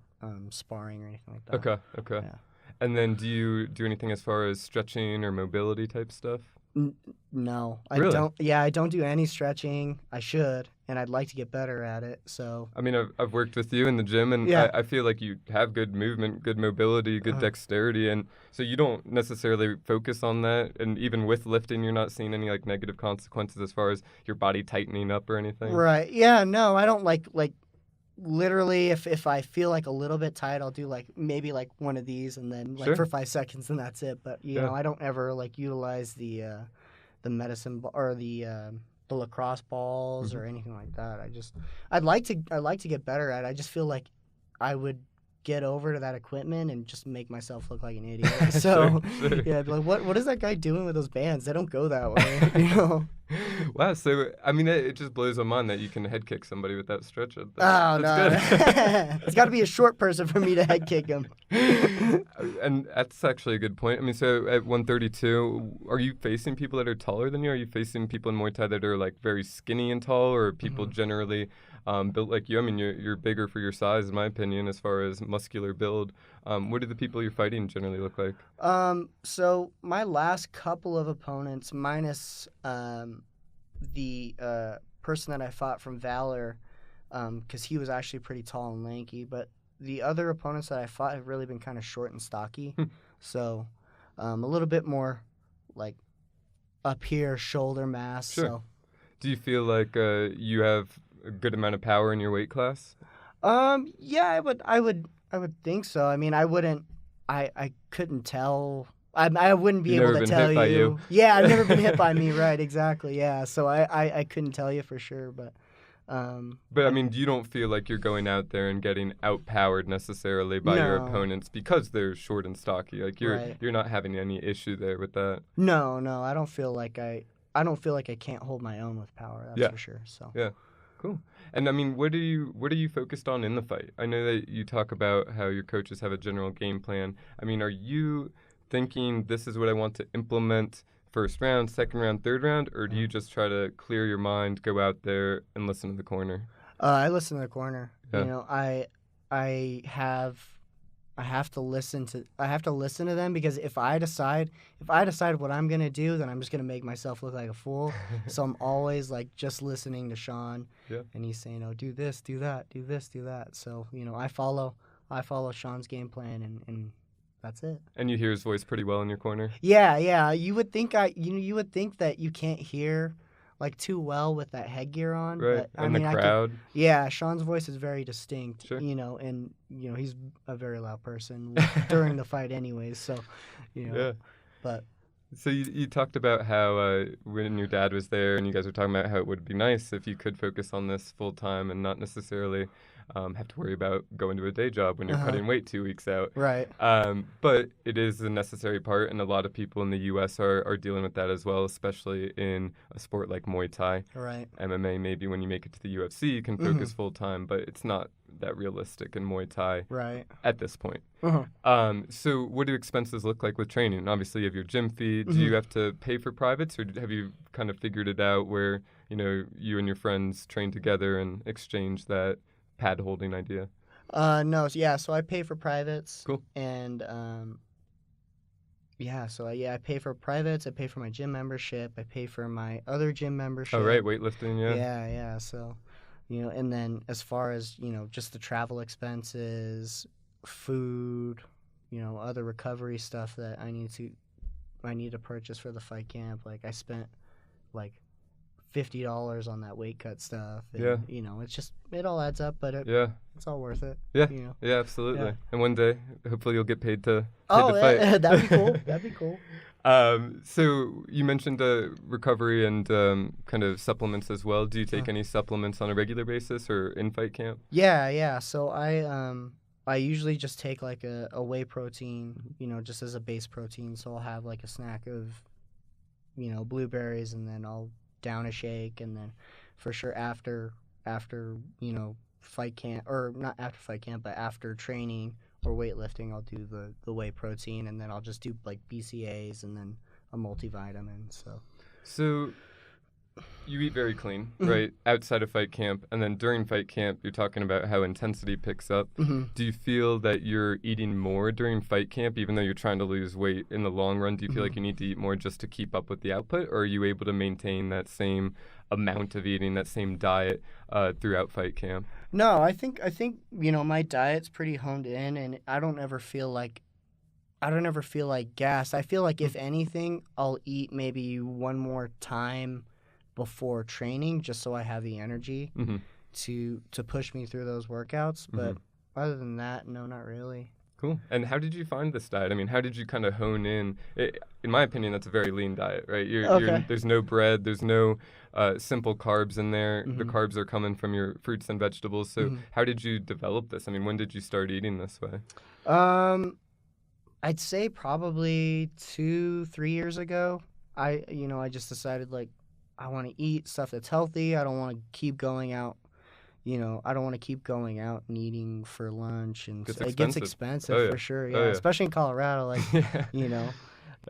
sparring or anything like that. Okay. Yeah. And then do you do anything as far as stretching or mobility type stuff? No, Really? I don't. Yeah, I don't do any stretching. I should, and I'd like to get better at it. So I mean, I've worked with you in the gym, and yeah. I feel like you have good movement, good mobility, good dexterity, and so you don't necessarily focus on that. And even with lifting, you're not seeing any negative consequences as far as your body tightening up or anything. Right. Yeah. No, I don't like literally, if I feel like a little bit tight, I'll do like maybe like one of these, and then like Sure. for 5 seconds, and that's it. But you Yeah. know, I don't ever like utilize the medicine or the lacrosse balls or anything like that. I'd like to get better at it. I just feel like I would get over to that equipment and just make myself look like an idiot. So Sure. yeah, I'd be like, what is that guy doing with those bands? They don't go that way, you know. Wow, so I mean, it just blows my mind that you can head kick somebody with that stretch. Oh That's no, good. it's got to be a short person for me to head kick him. And that's actually a good point. I mean, so at 132, are you facing people that are taller than you? Are you facing people in Muay Thai that are like very skinny and tall, or are people generally built like you? I mean, you're bigger for your size, in my opinion, as far as muscular build. What do the people you're fighting generally look like? So my last couple of opponents, minus the person that I fought from Valor, because he was actually pretty tall and lanky, but the other opponents that I fought have really been kind of short and stocky. So a little bit more like up here, shoulder mass. Sure. So. Do you feel like you have a good amount of power in your weight class? Yeah, I would think so. I mean, I couldn't tell. I wouldn't be You've able never to been tell hit by you. Yeah, I've never been hit by me. Right, exactly. Yeah, so I couldn't tell you for sure, but. But I mean, you don't feel like you're going out there and getting outpowered necessarily by your No. opponents because they're short and stocky. Like you're Right. you're not having any issue there with that. No, I don't feel like I don't feel like I can't hold my own with power. That's Yeah. for sure. So. Yeah. Cool. And I mean, what are you focused on in the fight? I know that you talk about how your coaches have a general game plan. I mean, are you thinking this is what I want to implement first round, second round, third round, or do you just try to clear your mind, go out there and listen to the corner? I listen to the corner. Yeah. You know, I have to listen to them, because if I decide what I'm gonna do, then I'm just gonna make myself look like a fool. So I'm always like just listening to Sean, Yeah. and he's saying, "Oh, do this, do that, do this, do that." So you know, I follow Sean's game plan, and that's it. And you hear his voice pretty well in your corner? Yeah. You would think you would think that you can't hear like too well with that headgear on, Right. but I And mean, the crowd? yeah, Sean's voice is very distinct. Sure. You know, and you know he's a very loud person during the fight, anyways. So, you know, Yeah. but So you talked about how when your dad was there and you guys were talking about how it would be nice if you could focus on this full time and not necessarily have to worry about going to a day job when you're cutting weight 2 weeks out. right, But it is a necessary part, and a lot of people in the U.S. are dealing with that as well, especially in a sport like Muay Thai. right, MMA, maybe when you make it to the UFC, you can focus full time, but it's not that realistic in Muay Thai right. at this point. So what do expenses look like with training? Obviously, you have your gym fee. Do you have to pay for privates, or have you kind of figured it out where, you know, you and your friends train together and exchange that pad holding idea? No, so I pay for privates. Cool. And I pay for privates. I pay for my gym membership. I pay for my other gym membership. Oh, right, weightlifting, yeah. Yeah. So, you know, and then as far as, you know, just the travel expenses, food, you know, other recovery stuff that I need to purchase for the fight camp. Like I spent like $50 on that weight cut stuff. And, Yeah. you know, it all adds up, but it's all worth it. Yeah. You know? Yeah, absolutely. Yeah. And one day, hopefully, you'll get paid to Yeah, fight. that'd be cool. That'd be cool. So you mentioned recovery and kind of supplements as well. Do you take any supplements on a regular basis or in fight camp? Yeah. So I usually just take like a whey protein, you know, just as a base protein. So I'll have like a snack of, you know, blueberries, and then I'll down a shake, and then for sure after you know fight camp, or not after fight camp, but after training or weightlifting, I'll do the whey protein, and then I'll just do like BCAAs and then a multivitamin. So you eat very clean, right? Outside of fight camp, and then during fight camp, you're talking about how intensity picks up. Do you feel that you're eating more during fight camp, even though you're trying to lose weight in the long run? Do you feel like you need to eat more just to keep up with the output, or are you able to maintain that same amount of eating, that same diet throughout fight camp? No, I think you know my diet's pretty honed in, and I don't ever feel like gassed. I feel like if anything, I'll eat maybe one more time before training, just so I have the energy to push me through those workouts. But other than that, no, not really. Cool. And how did you find this diet? I mean, how did you kind of hone in? In my opinion, that's a very lean diet, right? There's no bread, there's no simple carbs in there. The carbs are coming from your fruits and vegetables. So how did you develop this? I mean, when did you start eating this way? I'd say probably 2-3 years ago. I just decided, like, I want to eat stuff that's healthy. I don't want to keep going out. I don't want to keep going out and eating for lunch, and it gets expensive for sure. Yeah, especially in Colorado, like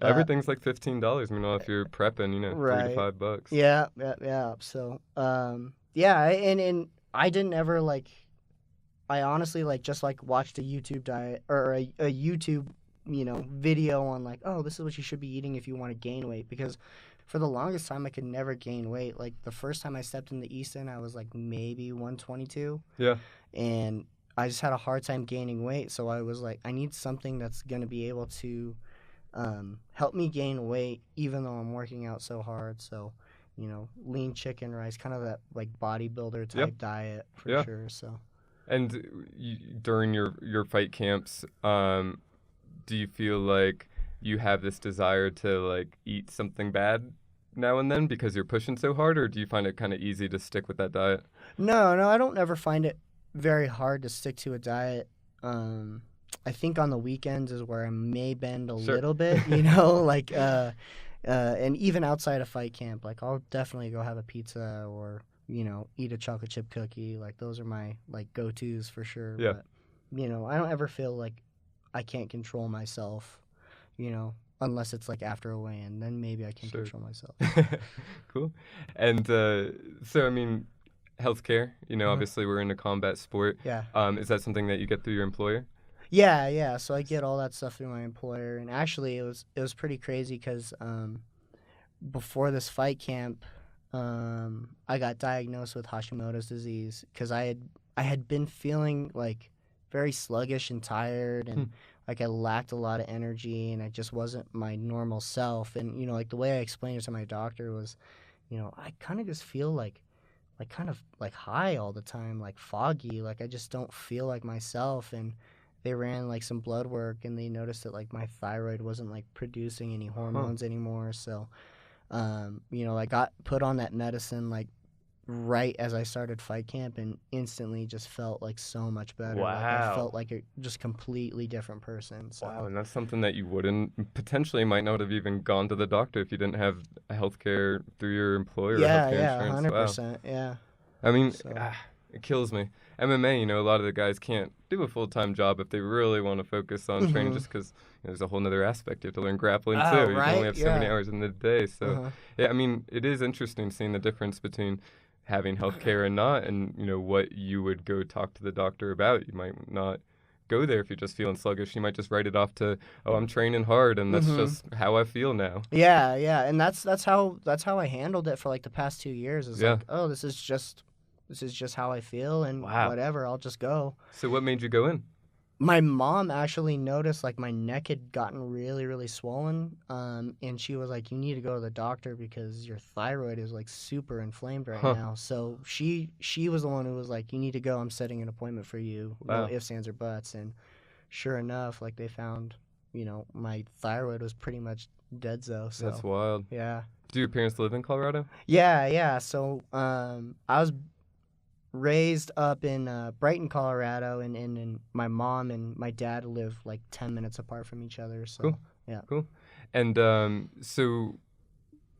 everything's like $15. If you're prepping, right. $3 to $5. Yeah. So, and I didn't ever like. I honestly just watched a YouTube diet or a YouTube video on like, oh, this is what you should be eating if you want to gain weight, because for the longest time I could never gain weight. Like the first time I stepped into Easton, I was like maybe 122. Yeah. And I just had a hard time gaining weight, so I was like, I need something that's going to be able to help me gain weight even though I'm working out so hard. So, lean chicken rice, kind of that like bodybuilder type diet for sure. So. And during your fight camps, do you feel like you have this desire to like eat something bad now and then because you're pushing so hard, or do you find it kind of easy to stick with that diet? No, I don't ever find it very hard to stick to a diet. I think on the weekends is where I may bend a little bit, like, and even outside of fight camp, like I'll definitely go have a pizza or, eat a chocolate chip cookie. Like those are my like go-tos for sure. Yeah. But, I don't ever feel like I can't control myself, unless it's like after a weigh-in, then maybe I can control myself. Cool. And so, I mean, healthcare, obviously we're in a combat sport. Yeah. Is that something that you get through your employer? Yeah. So I get all that stuff through my employer. And actually it was pretty crazy because before this fight camp, I got diagnosed with Hashimoto's disease because I had been feeling like very sluggish and tired, and like I lacked a lot of energy, and I just wasn't my normal self. And like the way I explained it to my doctor was, I kind of just feel like kind of like high all the time, like foggy, like I just don't feel like myself. And they ran like some blood work, and they noticed that like my thyroid wasn't like producing any hormones anymore. So I got put on that medicine like right as I started fight camp, and instantly just felt like so much better. Wow. Like I felt like a just completely different person. So. Wow, and that's something that you potentially might not have even gone to the doctor if you didn't have healthcare through your employer. Yeah, insurance. 100%. Wow. Yeah. I mean, it kills me. MMA, a lot of the guys can't do a full-time job if they really want to focus on training, just because there's a whole nother aspect. You have to learn grappling too. Right? You can only have so many hours in the day. So, yeah, I mean, it is interesting seeing the difference between having healthcare and not, and what you would go talk to the doctor about. You might not go there if you're just feeling sluggish. You might just write it off to, oh, I'm training hard, and that's just how I feel now. Yeah, and that's how I handled it for like the past 2 years. Is like, oh, this is just how I feel, and whatever, I'll just go. So what made you go in? My mom actually noticed like my neck had gotten really, really swollen, and she was like, you need to go to the doctor because your thyroid is like super inflamed right now. So she was the one who was like, you need to go, I'm setting an appointment for you. No ifs, ands, or buts. And sure enough, like they found, my thyroid was pretty much dead-zo. So that's wild. Yeah. Do your parents live in Colorado? Yeah. So I was raised up in Brighton, Colorado, and my mom and my dad live like 10 minutes apart from each other. So cool. Yeah. Cool. And so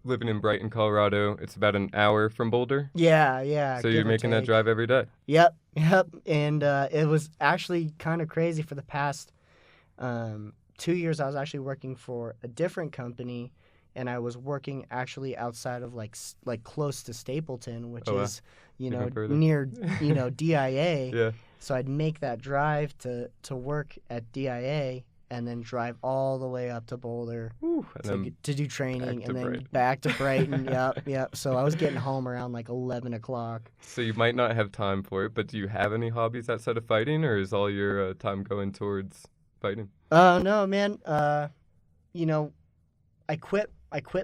living in Brighton, Colorado, it's about an hour from Boulder? Yeah. So you're making that drive every day? Yep. And it was actually kind of crazy. For the past 2 years, I was actually working for a different company, and I was working actually outside of like close to Stapleton, which is near DIA. Yeah. So I'd make that drive to work at DIA, and then drive all the way up to Boulder to do training, and then back to Brighton. Yep. So I was getting home around like 11 o'clock. So you might not have time for it, but do you have any hobbies outside of fighting, or is all your time going towards fighting? No, man. I quit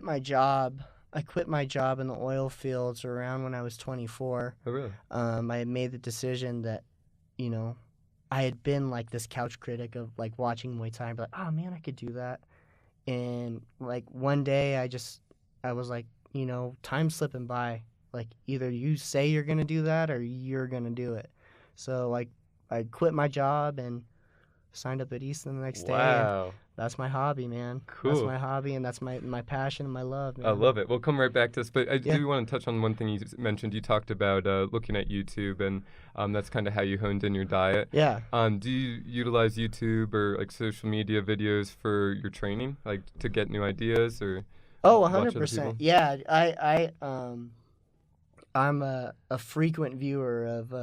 my job I quit my job in the oil fields around when I was 24. Oh, really? I had made the decision that, you know, I had been like this couch critic of like watching Muay Thai and be like, oh man, I could do that. And like one day I was like, you know, time's slipping by. Like either you say you're going to do that or you're going to do it. So like I quit my job and signed up at Easton the next day. And that's my hobby, man. Cool. That's my hobby, and that's my passion and my love, man. I love it. We'll come right back to this, but I Yeah. do want to touch on one thing you mentioned. You talked about looking at YouTube, and that's kind of how you honed in your diet. Yeah. Do you utilize YouTube or like social media videos for your training, like to get new ideas or? Oh, watch other 100%. people? Yeah, I'm a frequent viewer of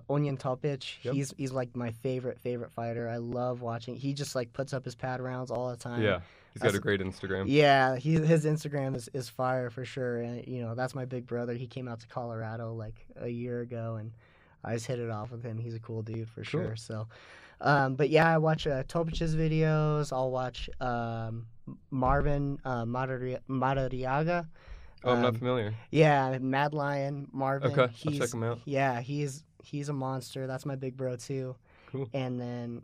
Onion Topich. Yep. He's like my favorite fighter. I love watching. He just like puts up his pad rounds all the time. Yeah, he's got a great Instagram. Yeah, his Instagram is fire for sure. And you know, that's my big brother. He came out to Colorado like a year ago, and I just hit it off with him. He's a cool dude for Cool. sure. So, but yeah, I watch Topich's videos. I'll watch Marvin Madariaga. Oh, I'm not familiar. Yeah, Mad Lion Marvin. Okay, I'll check him out. Yeah, he's a monster. That's my big bro too. Cool. And then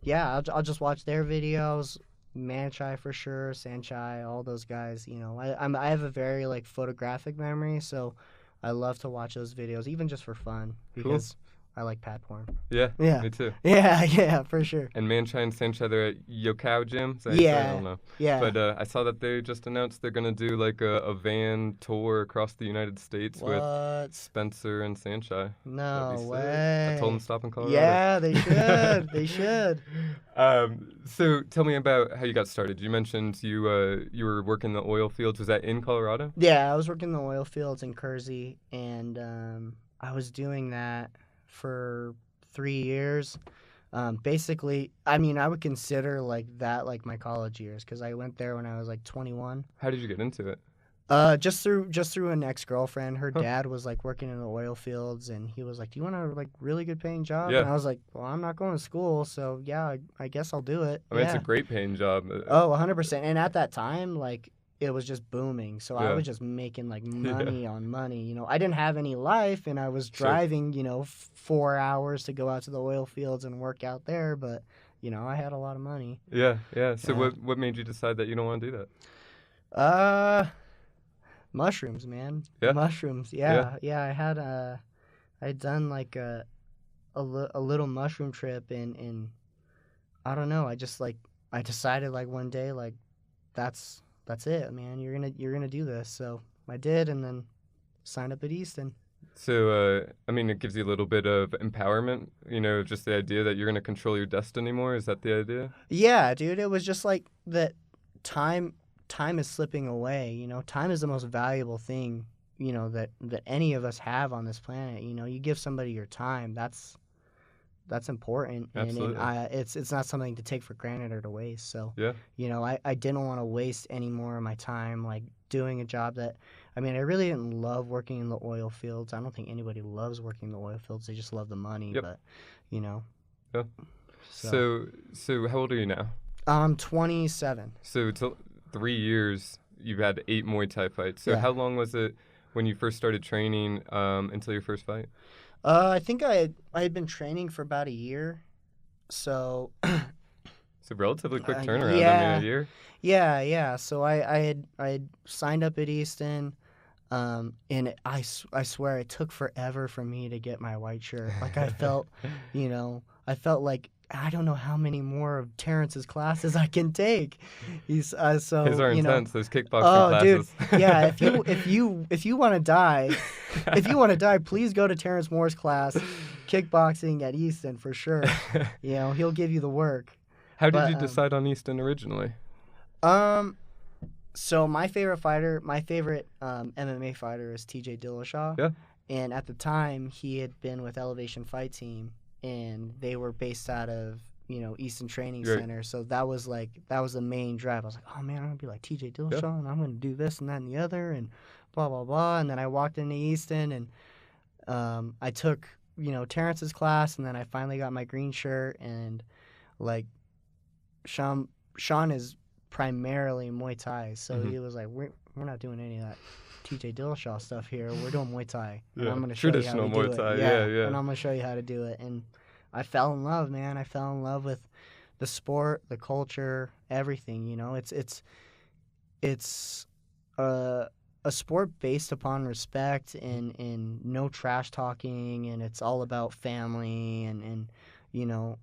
yeah, I'll just watch their videos. Manchai for sure, Sanchai, all those guys. You know, I have a very like photographic memory, so I love to watch those videos, even just for fun, because I like pad porn. Yeah, Yeah. me too. Yeah, for sure. And Manchai and Sanchai, they're at Yokow Gym. Is that how you say it? I don't know. Yeah. But I saw that they just announced they're gonna do like a van tour across the United States with Spencer and Sanchai. No That'd be sick. way. I told them to stop in Colorado. Yeah, they should. They should. So tell me about how you got started. You mentioned you were working the oil fields. Was that in Colorado? Yeah, I was working the oil fields in Kersey, and I was doing that for 3 years. Basically, I mean, I would consider like that like my college years, because I went there when I was like 21. How did you get into it? Just through an ex-girlfriend. Her dad was like working in the oil fields, and he was like, "Do you want a like really good paying job?" Yeah. And I was like, "Well, I'm not going to school, so yeah, I guess I'll do it." I mean, yeah. it's a great paying job. Oh, 100%. And at that time, like, it was just booming. So I Yeah. was just making like money on money. You know, I didn't have any life, and I was driving, you know, 4 hours to go out to the oil fields and work out there. But, you know, I had a lot of money. Yeah. So Yeah. what made you decide that you don't want to do that? Mushrooms, man. Yeah? Mushrooms. Yeah. I had done like a little mushroom trip, and I don't know. I decided like one day, like, that's it, man. You're gonna do this. So I did, and then signed up at Easton. So, I mean, it gives you a little bit of empowerment, you know, just the idea that you're going to control your destiny more. Is that the idea? Yeah, dude. It was just like that. Time is slipping away. You know, time is the most valuable thing, you know, that any of us have on this planet. You know, you give somebody your time. That's important. Absolutely. And it's not something to take for granted or to waste. So, Yeah. you know, I didn't want to waste any more of my time, like, doing a job that, I mean, I really didn't love working in the oil fields. I don't think anybody loves working in the oil fields. They just love the money. Yep. But, you know. Yeah. So how old are you now? I'm 27. So it's 3 years. You've had 8 Muay Thai fights. So Yeah. how long was it when you first started training until your first fight? I think I had been training for about a year. So It's a relatively quick turnaround. yeah. I mean, a year. Yeah. So I had signed up at Easton, and I swear it took forever for me to get my white shirt. Like I felt, you know, like I don't know how many more of Terrence's classes I can take. He's so His are you know, intense. Those kickboxing oh, classes. dude, yeah. If you want to die, please go to Terrence Moore's class, kickboxing at Easton for sure. You know, he'll give you the work. How did you decide on Easton originally? So my favorite MMA fighter is TJ Dillashaw. Yeah. And at the time, he had been with Elevation Fight Team, and they were based out of, you know, Easton Training Right. Center. So that was the main drive. I was like, oh man, I'm gonna be like TJ Dillashaw, Yeah. and I'm gonna do this and that and the other, and blah blah blah. And then I walked into Easton, and I took, you know, Terrence's class, and then I finally got my green shirt, and like Sean is primarily Muay Thai. So he was like, we're not doing any of that TJ Dillashaw stuff here. We're doing Muay Thai. And I'm going to show you how to do Muay Thai. it. Yeah. And I'm going to show you how to do it. And I fell in love, man. I fell in love with the sport, the culture, everything. You know, it's a sport based upon respect and no trash talking, and it's all about family and you know,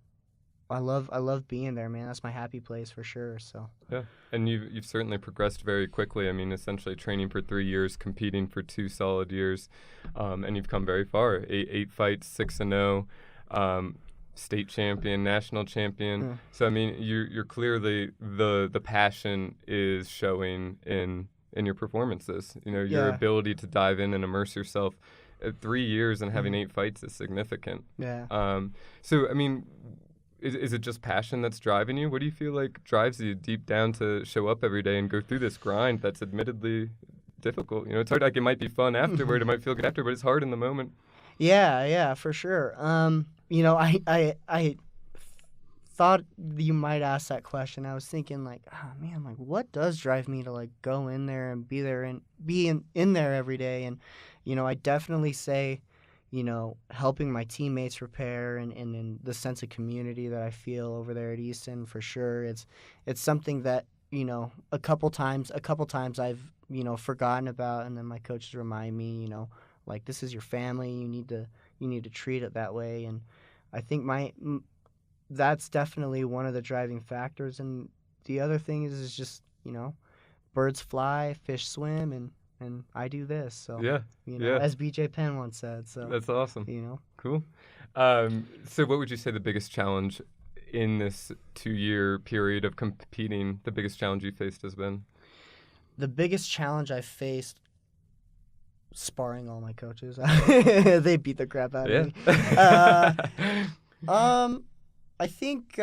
I love being there, man. That's my happy place for sure. So yeah, and you've certainly progressed very quickly. I mean, essentially training for 3 years, competing for 2 solid years, and you've come very far. Eight fights, 6-0. State champion, national champion. So I mean, you're clearly the passion is showing in your performances. You know, your ability to dive in and immerse yourself. 3 years and having 8 fights is significant. Yeah. So I mean, is it just passion that's driving you? What do you feel like drives you deep down to show up every day and go through this grind that's admittedly difficult? You know, it's hard. Like, it might be fun afterward, it might feel good after, but it's hard in the moment. Yeah, for sure. You know, I thought you might ask that question. I was thinking like, oh man, like what does drive me to like go in there and be there and be in there every day? And, you know, I definitely say, you know, helping my teammates prepare and the sense of community that I feel over there at Easton, for sure. It's something that, you know, a couple times I've, you know, forgotten about, and then my coaches remind me, you know, like, this is your family. You need to treat it that way. And I think that's definitely one of the driving factors. And the other thing is just, you know, birds fly, fish swim, and I do this. So, you know, as BJ Penn once said. So that's awesome. You know, cool. So what would you say the biggest challenge in this 2-year period of competing, the biggest challenge you faced has been? The biggest challenge I faced, sparring all my coaches. They beat the crap out of me. I think,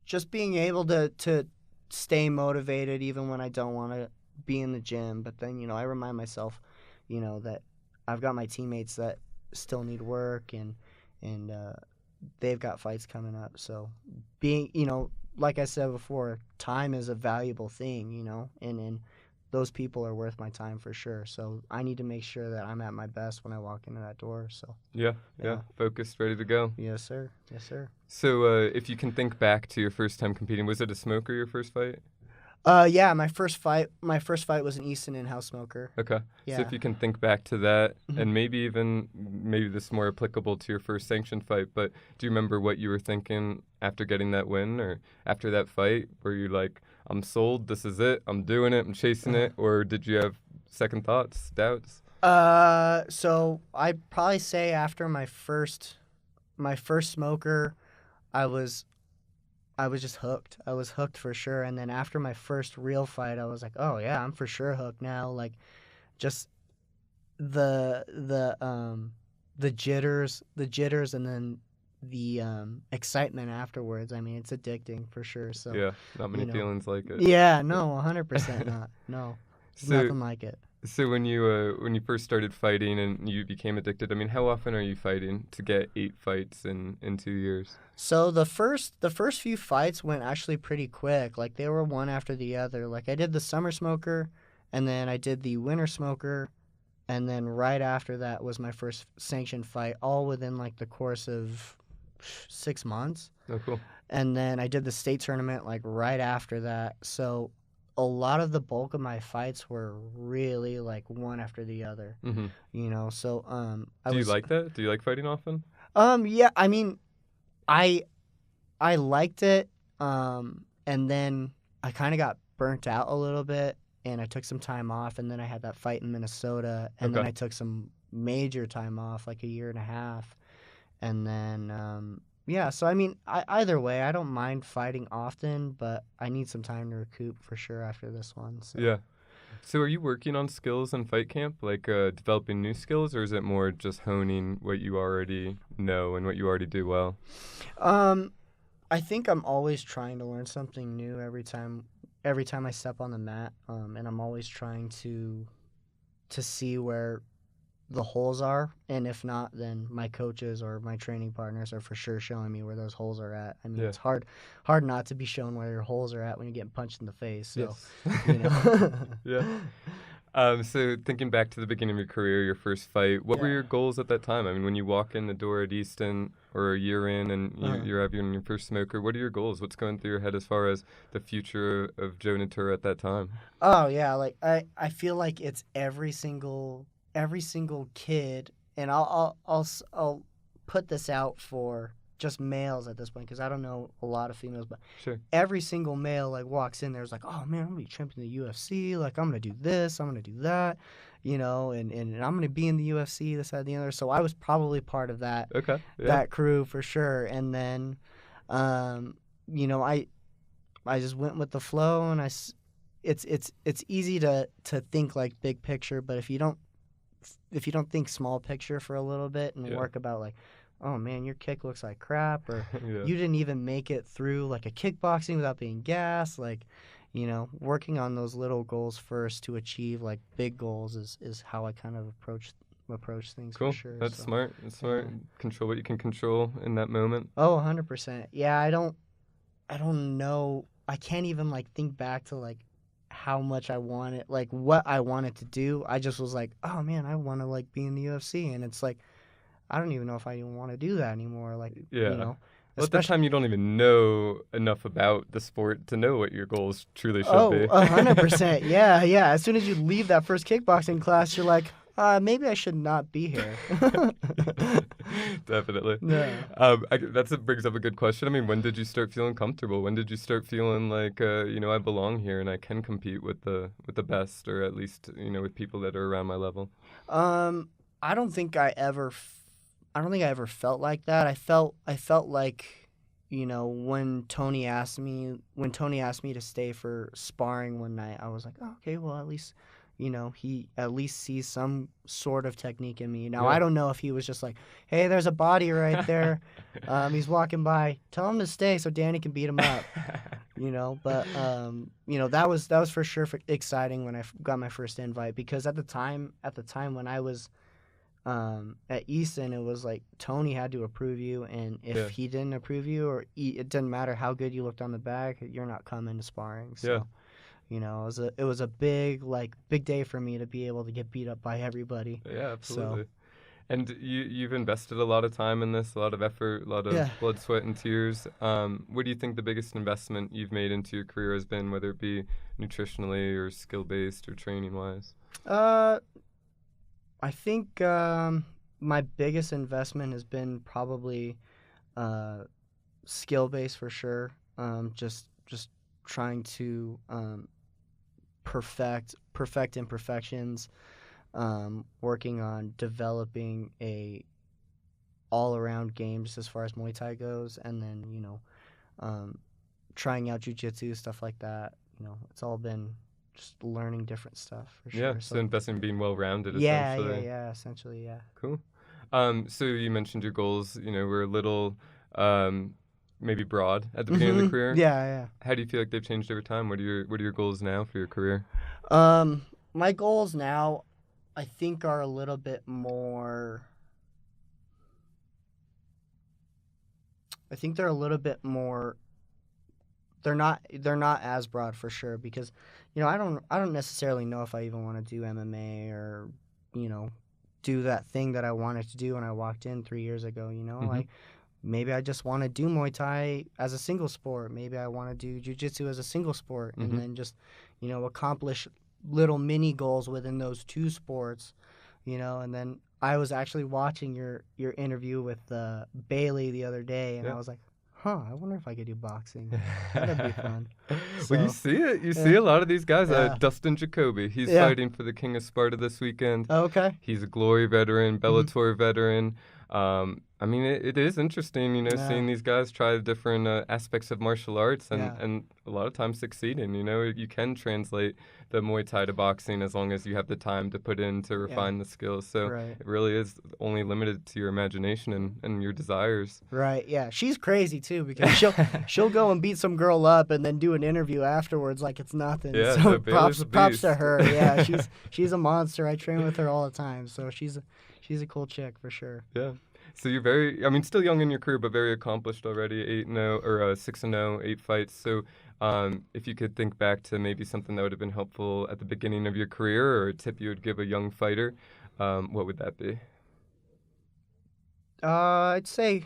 just being able to stay motivated even when I don't want to be in the gym. But then, you know, I remind myself, you know, that I've got my teammates that still need work and they've got fights coming up. So being, you know, like I said before, time is a valuable thing, you know, and those people are worth my time for sure. So I need to make sure that I'm at my best when I walk into that door. So yeah. Focused, ready to go. Yes, sir. So if you can think back to your first time competing, was it a smoker, your first fight? Yeah, my first fight was an Easton in-house smoker. Okay. Yeah. So if you can think back to that, and maybe this is more applicable to your first sanctioned fight, but do you remember what you were thinking after getting that win or after that fight? Were you like, I'm sold, this is it, I'm doing it, I'm chasing it, or did you have second thoughts, doubts? So I'd probably say after my first smoker, I was just hooked. I was hooked for sure. And then after my first real fight, I was like, oh yeah, I'm for sure hooked now. Like, just the jitters, and then the excitement afterwards. I mean, it's addicting for sure. So yeah, not many feelings like it. Yeah, no, 100% not. No, nothing like it. So when you first started fighting and you became addicted, I mean, how often are you fighting to get 8 fights in 2 years? So the first few fights went actually pretty quick. Like, they were one after the other. Like, I did the summer smoker, and then I did the winter smoker, and then right after that was my first sanctioned fight, all within like the course of 6 months. Oh, cool. And then I did the state tournament like right after that. So a lot of the bulk of my fights were really like one after the other. Mm-hmm. You know, so Do you like that? Do you like fighting often? Yeah, I mean, I liked it, and then I kind of got burnt out a little bit, and I took some time off, and then I had that fight in Minnesota, and then I took some major time off, like a year and a half, and then yeah. So I mean, either way, I don't mind fighting often, but I need some time to recoup for sure after this one. So. Yeah. So are you working on skills in fight camp, like developing new skills, or is it more just honing what you already know and what you already do well? I think I'm always trying to learn something new every time I step on the mat, and I'm always trying to see where the holes are, and if not, then my coaches or my training partners are for sure showing me where those holes are at. I mean, it's hard not to be shown where your holes are at when you're getting punched in the face. So, Yeah. So thinking back to the beginning of your career, your first fight, what were your goals at that time? I mean, when you walk in the door at Easton or a year in and you're having your first smoker, what are your goals? What's going through your head as far as the future of Joe Nitura at that time? Oh yeah, like I feel like it's every single kid, and I'll put this out for just males at this point because I don't know a lot of females, but every single male like walks in there's like, oh man, I'm gonna be champion of the UFC, like I'm gonna do this, I'm gonna do that, and I'm gonna be in the UFC, this, that, and the other. So I was probably part of that that crew for sure. And then, I just went with the flow, and it's easy to think like big picture, but if you don't think small picture for a little bit and work about like, oh man, your kick looks like crap, or you didn't even make it through like a kickboxing without being gassed, like, working on those little goals first to achieve like big goals is how I kind of approach things. Cool. For sure. That's smart. That's smart. Control what you can control in that moment. Oh, 100%. Yeah, I don't know. I can't even like think back to like how much I wanted, like what I wanted to do. I just was like, oh man, I want to like be in the UFC, and it's like, I don't even know if I even want to do that anymore. Like, well, at that time, you don't even know enough about the sport to know what your goals truly should be. 100%. Yeah. As soon as you leave that first kickboxing class, you're like, maybe I should not be here. Definitely. Yeah. That brings up a good question. I mean, when did you start feeling comfortable? When did you start feeling like, I belong here and I can compete with the best, or at least, with people that are around my level? I don't think I ever felt like that. I felt like, when Tony asked me to stay for sparring one night, I was like, oh, okay, well, at least, he at least sees some sort of technique in me. Now, I don't know if he was just like, hey, there's a body right there. He's walking by. Tell him to stay so Danny can beat him up. But that was for sure exciting when I got my first invite, because at the time when I was at Easton, it was like Tony had to approve you, and if he didn't approve you, or it didn't matter how good you looked on the back, you're not coming to sparring. So, it was a big day for me to be able to get beat up by everybody. Yeah, absolutely. So, and you've invested a lot of time in this, a lot of effort, a lot of blood, sweat, and tears. What do you think the biggest investment you've made into your career has been, whether it be nutritionally or skill-based or training-wise? I think my biggest investment has been probably skill-based for sure. Just trying to perfect imperfections, working on developing a all-around game just as far as Muay Thai goes, and then trying out Jujitsu, stuff like that. It's all been just learning different stuff for sure. Yeah, so investing in being well-rounded, essentially. Yeah, essentially, yeah. Cool. So you mentioned your goals, were a little maybe broad at the beginning of the career. Yeah. How do you feel like they've changed over time? What are your goals now for your career? My goals now, I think, are a little bit more... I think they're a little bit more... They're not as broad for sure, because I don't necessarily know if I even want to do MMA or do that thing that I wanted to do when I walked in 3 years ago. Like maybe I just want to do Muay Thai as a single sport. Maybe I want to do Jiu-Jitsu as a single sport, and then just accomplish little mini goals within those two sports. And then I was actually watching your interview with Bailey the other day, and I was like, I wonder if I could do boxing. That'd be fun. Well, you see it. You see a lot of these guys. Dustin Jacoby, he's fighting for the King of Sparta this weekend. Oh, okay. He's a Glory veteran, Bellator veteran. I mean, it is interesting, seeing these guys try different aspects of martial arts and a lot of times succeeding. You can translate the Muay Thai to boxing as long as you have the time to put in to refine the skills. So Right. it really is only limited to your imagination and your desires. Right. Yeah. She's crazy too because she'll go and beat some girl up and then do an interview afterwards like it's nothing. Yeah, So the Baylor's a props to beast. her. Yeah. She's a monster. I train with her all the time. So she's a cool chick for sure. Yeah. So you're very, I mean, still young in your career, but very accomplished already. 8-0 or 6-0, 8 fights. So, if you could think back to maybe something that would have been helpful at the beginning of your career, or a tip you would give a young fighter, what would that be? I'd say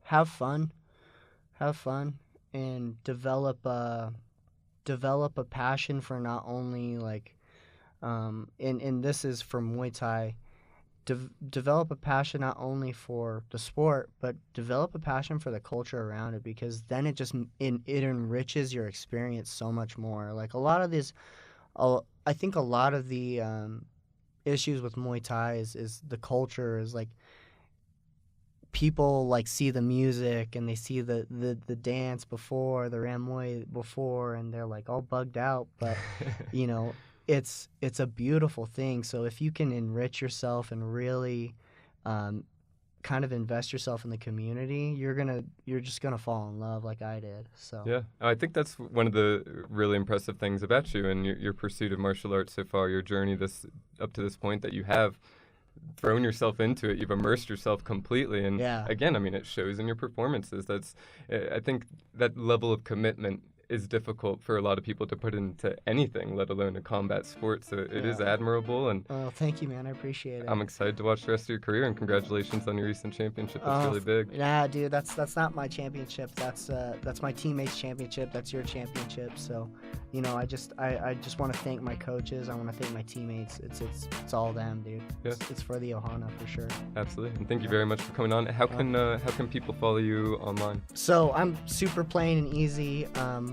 have fun, and develop a passion for not only like, and this is for Muay Thai. Develop a passion not only for the sport, but develop a passion for the culture around it, because then it enriches your experience so much more. Like a lot of this, I think a lot of the issues with Muay Thai is the culture is like people like see the music and they see the dance before the Ram Muay before and they're like all bugged out, but you know. It's a beautiful thing. So if you can enrich yourself and really kind of invest yourself in the community, you're just gonna fall in love like I did. So Yeah, I think that's one of the really impressive things about you and your pursuit of martial arts so far, your journey up to this point that you have thrown yourself into it. You've immersed yourself completely, and again, I mean, it shows in your performances. I think that level of commitment is difficult for a lot of people to put into anything, let alone a combat sport. So it is admirable, and oh, thank you, man. I appreciate it. I'm excited to watch the rest of your career, and congratulations on your recent championship. That's really big. Yeah, dude, that's not my championship. That's my teammates' championship. That's your championship. So, you know, I just want to thank my coaches. I want to thank my teammates. It's all them, dude. Yeah. It's for the Ohana for sure. Absolutely, and thank you very much for coming on. How can people follow you online? So I'm super plain and easy.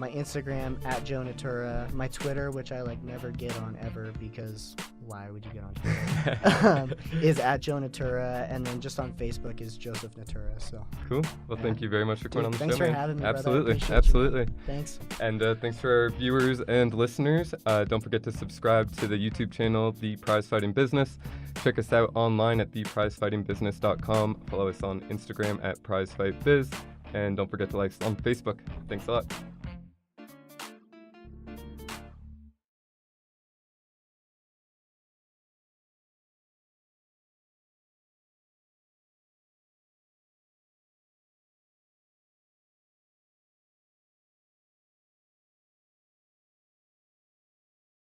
My Instagram @Joe Nitura, my Twitter, which I like never get on ever because why would you get on Twitter? Is @Joe Nitura, and then just on Facebook is Joseph Nitura. So cool. Well, thank you very much for coming on the thanks show. for man. having me. Absolutely, brother. absolutely. You, thanks. And thanks for our viewers and listeners. Don't forget to subscribe to the YouTube channel, The Prize Fighting Business. Check us out online at theprizefightingbusiness.com. Follow us on Instagram @PrizeFightBiz. And don't forget to like us on Facebook. Thanks a lot.